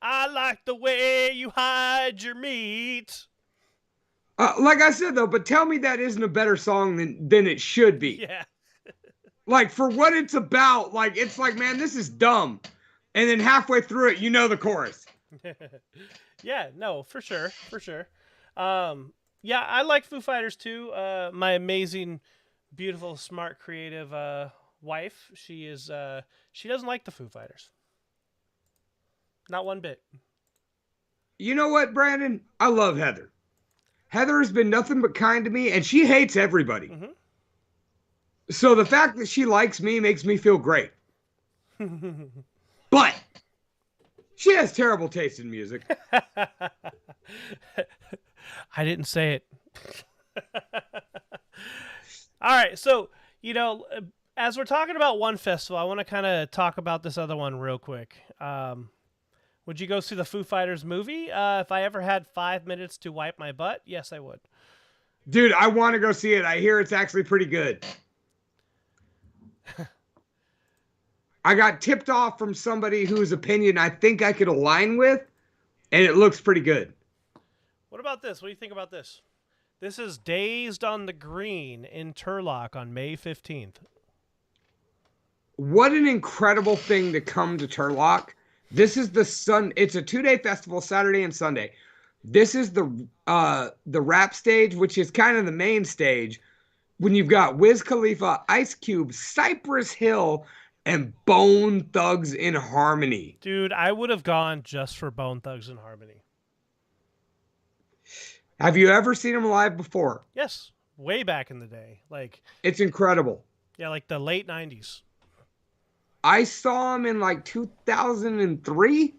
I like the way you hide your meat. Like I said though, but tell me that isn't a better song than it should be. Yeah. Like for what it's about, like it's like, man, this is dumb. And then halfway through it, you know the chorus. Yeah, no, for sure, for sure. Yeah, I like Foo Fighters too. My amazing, beautiful, smart, creative wife. She is. She doesn't like the Foo Fighters. Not one bit. You know what, Brandon? I love Heather. Heather has been nothing but kind to me, and she hates everybody. Mm-hmm. So the fact that she likes me makes me feel great. But she has terrible taste in music. I didn't say it. All right, so as we're talking about one festival, I want to kind of talk about this other one real quick. Would you go see the Foo Fighters movie? If I ever had 5 minutes to wipe my butt, yes, I would. Dude, I want to go see it. I hear it's actually pretty good. I got tipped off from somebody whose opinion I think I could align with, and it looks pretty good. What about this? What do you think about this? This is Dazed on the Green in Turlock on May 15th. What an incredible thing to come to Turlock. This is it's a 2-day festival, Saturday and Sunday. This is the rap stage, which is kind of the main stage, when you've got Wiz Khalifa, Ice Cube, Cypress Hill, and Bone Thugs in Harmony. Dude, I would have gone just for Bone Thugs in Harmony. Have you ever seen them live before? Yes, way back in the day. It's incredible. Yeah, like the late 90s. I saw them in like 2003.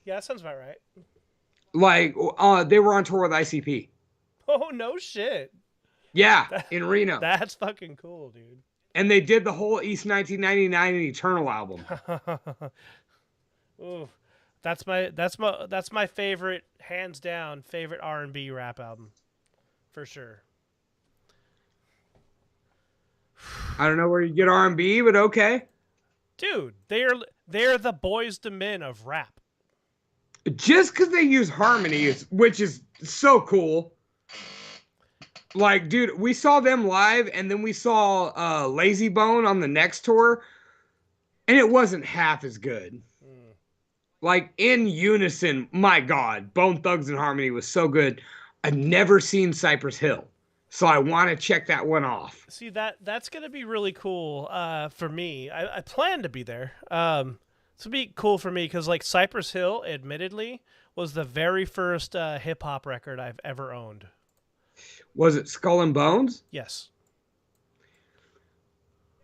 Yeah, that sounds about right. Like, they were on tour with ICP. Oh, no shit. Yeah, in Reno. That's fucking cool, dude. And they did the whole East 1999 and Eternal album. Ooh, that's my favorite, hands down, favorite R&B rap album, for sure. I don't know where you get R&B, but okay. Dude, they're the Boyz II Men of rap. Just because they use harmonies, which is so cool. Like, dude, we saw them live, and then we saw Lazy Bone on the next tour, and it wasn't half as good. Like, in unison, my God, Bone Thugs and Harmony was so good. I've never seen Cypress Hill, so I want to check that one off. See, that's going to be really cool for me. I plan to be there. This would be cool for me because, like, Cypress Hill, admittedly, was the very first hip-hop record I've ever owned. Was it Skull and Bones? Yes.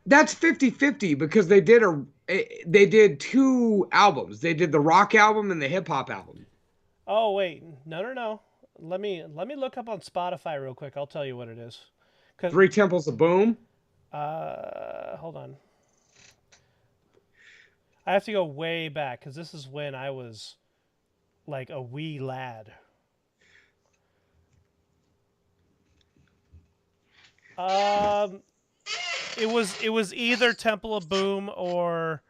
That's 50-50 because they did 2 albums. They did the rock album and the hip hop album. Oh wait, no. Let me look up on Spotify real quick. I'll tell you what it is. 3 Temples of Boom. Hold on. I have to go way back because this is when I was like a wee lad. It was either Temple of Boom or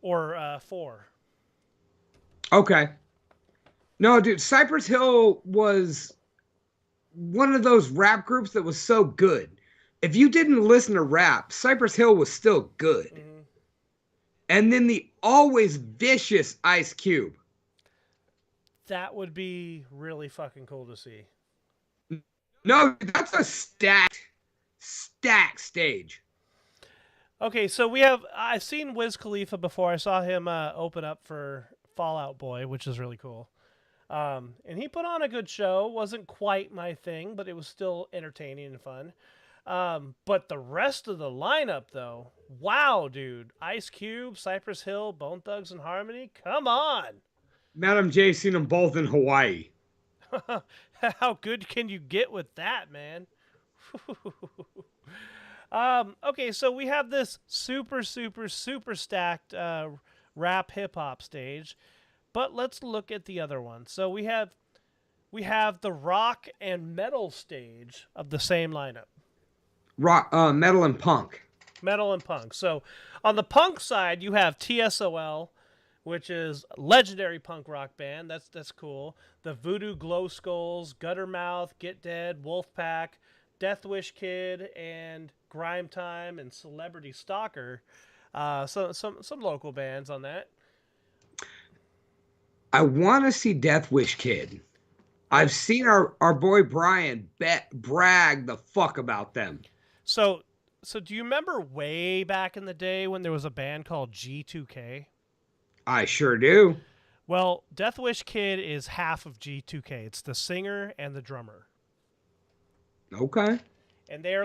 4. Okay. No, dude, Cypress Hill was one of those rap groups that was so good. If you didn't listen to rap, Cypress Hill was still good. Mm-hmm. And then the always vicious Ice Cube. That would be really fucking cool to see. No, that's a stacked stage. Okay, so I've seen Wiz Khalifa before. I saw him open up for Fall Out Boy, which is really cool. And he put on a good show. Wasn't quite my thing, but it was still entertaining and fun. But the rest of the lineup, though, wow, dude. Ice Cube, Cypress Hill, Bone Thugs and Harmony, come on. Madam J seen them both in Hawaii. How good can you get with that, man? Okay, so we have this super stacked rap hip hop stage. But let's look at the other one. So we have the rock and metal stage of the same lineup. Rock, metal, and punk. Metal and punk. So on the punk side, you have TSOL, which is a legendary punk rock band. That's cool. The Voodoo Glow Skulls, Guttermouth, Get Dead, Wolfpack, Death Wish Kid, and Grime Time and Celebrity Stalker. So some local bands on that. I want to see Death Wish Kid. I've seen our boy Brian brag the fuck about them. So do you remember way back in the day when there was a band called G2K? I sure do. Well, Death Wish Kid is half of G2K. It's the singer and the drummer. Okay. And they are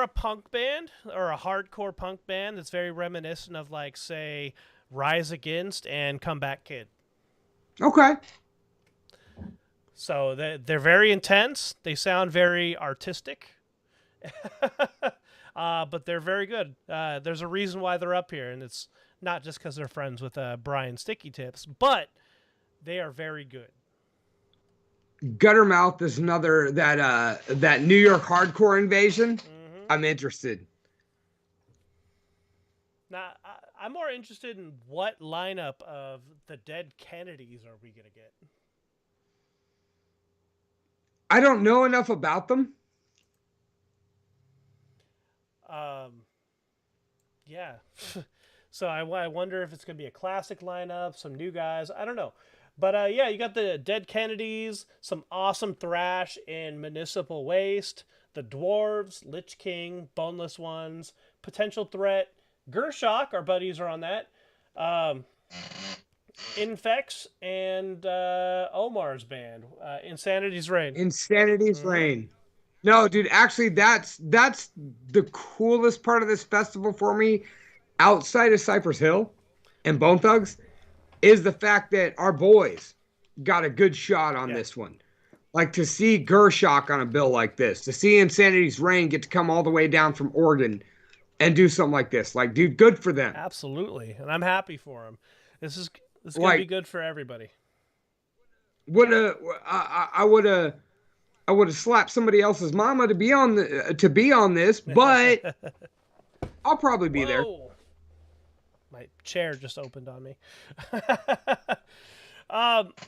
a punk band or a hardcore punk band that's very reminiscent of, like, say, Rise Against and Comeback Kid. Okay. So they're very intense. They sound very artistic. But they're very good. There's a reason why they're up here, and it's not just because they're friends with Brian Sticky Tips, but they are very good. Guttermouth is another that New York hardcore invasion. Mm-hmm. I'm interested. Now, I'm more interested in what lineup of the Dead Kennedys are we going to get? I don't know enough about them. Yeah. So I wonder if it's going to be a classic lineup, some new guys. I don't know. But yeah, you got the Dead Kennedys, some awesome thrash in Municipal Waste, the Dwarves, Lich King, Boneless Ones, Potential Threat, Gershok, our buddies are on that. Infex and Omar's band, Insanity's Reign. Insanity's Reign. No, dude, actually that's the coolest part of this festival for me, outside of Cypress Hill and Bone Thugs, is the fact that our boys got a good shot on this one. Like, to see Gershok on a bill like this, to see Insanity's Reign get to come all the way down from Oregon and do something like this. Like, dude, good for them. Absolutely. And I'm happy for them. This is going to be good for everybody. I would have slapped somebody else's mama to be on this, but I'll probably be there. My chair just opened on me.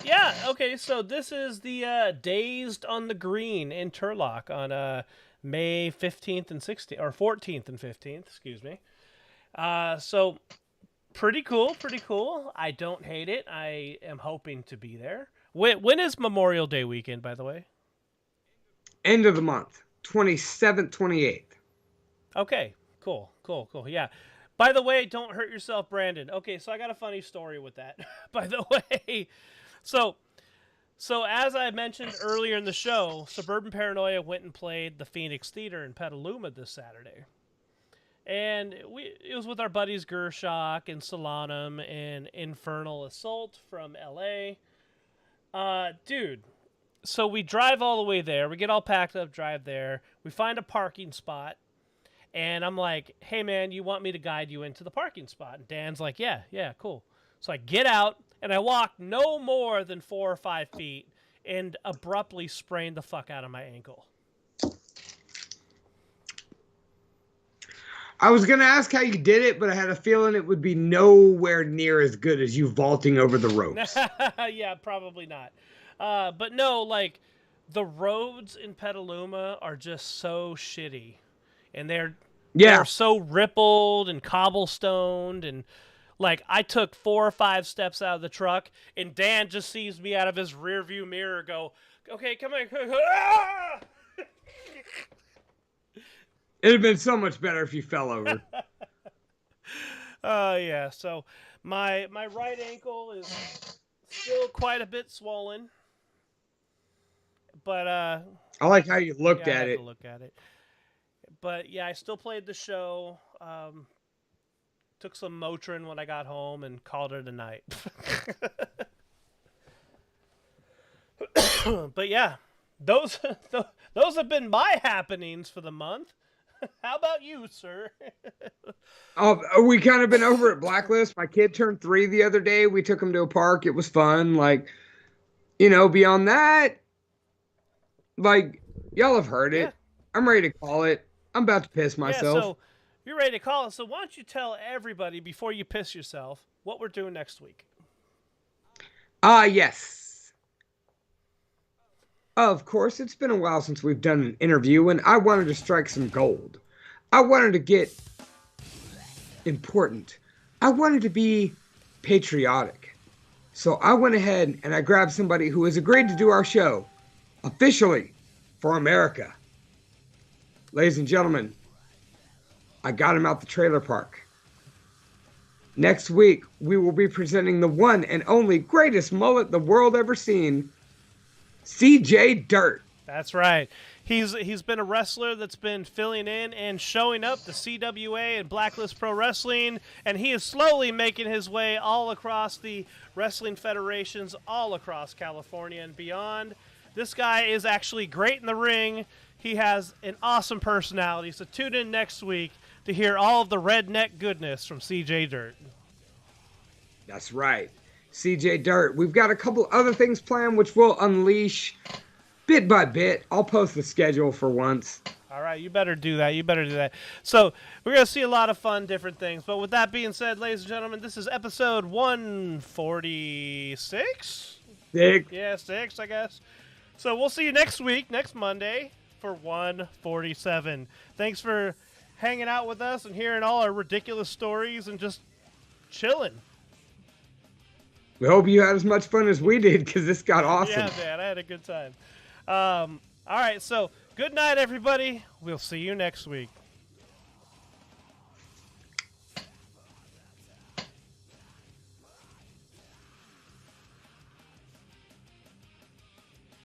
Yeah, okay, so this is the Dazed on the Green in Turlock on May 15th and 16th, or 14th and 15th, excuse me. So pretty cool. I don't hate it. I am hoping to be there. When is Memorial Day weekend, by the way? End of the month, 27th, 28th. Okay, cool. Yeah. By the way, don't hurt yourself, Brandon. Okay, so I got a funny story with that. By the way, so as I mentioned earlier in the show, Suburban Paranoia went and played the Phoenix Theater in Petaluma this Saturday. And it was with our buddies Gershok and Solanum and Infernal Assault from LA. Dude, so we drive all the way there. We get all packed up, drive there. We find a parking spot. And I'm like, hey, man, you want me to guide you into the parking spot? And Dan's like, yeah, cool. So I get out, and I walk no more than 4 or 5 feet and abruptly sprain the fuck out of my ankle. I was going to ask how you did it, but I had a feeling it would be nowhere near as good as you vaulting over the ropes. Yeah, probably not. But no, like, the roads in Petaluma are just so shitty. And they're so rippled and cobblestoned, and like I took 4 or 5 steps out of the truck, and Dan just sees me out of his rear view mirror go, "Okay, come here." Ah! It'd have been so much better if you fell over. Yeah. So my right ankle is still quite a bit swollen, but I like how you looked at it. Look at it. But yeah, I still played the show. Took some Motrin when I got home and called it a night. But yeah, those have been my happenings for the month. How about you, sir? We kind of been over at Blacklist. My kid turned 3 the other day. We took him to a park. It was fun. Like, beyond that, like, y'all have heard it. Yeah. I'm ready to call it. I'm about to piss myself. Yeah, so you're ready to call it. So why don't you tell everybody before you piss yourself what we're doing next week? Yes. Of course, it's been a while since we've done an interview, and I wanted to strike some gold. I wanted to get important. I wanted to be patriotic. So I went ahead and I grabbed somebody who has agreed to do our show officially for America. Ladies and gentlemen, I got him out the trailer park. Next week, we will be presenting the one and only greatest mullet the world ever seen, CJ Dirt. That's right. He's been a wrestler that's been filling in and showing up the CWA and Blacklist Pro Wrestling, and he is slowly making his way all across the wrestling federations all across California and beyond. This guy is actually great in the ring. He has an awesome personality, so tune in next week to hear all of the redneck goodness from CJ Dirt. That's right. CJ Dirt. We've got a couple other things planned which we'll unleash bit by bit. I'll post the schedule for once. All right, you better do that. So we're going to see a lot of fun, different things. But with that being said, ladies and gentlemen, this is episode 146? Yeah, 6, I guess. So we'll see you next week, next Monday, for 147. Thanks for hanging out with us and hearing all our ridiculous stories and just chilling. We hope you had as much fun as we did, because this got awesome. Yeah, man, I had a good time. All right, so good night, everybody. We'll see you next week.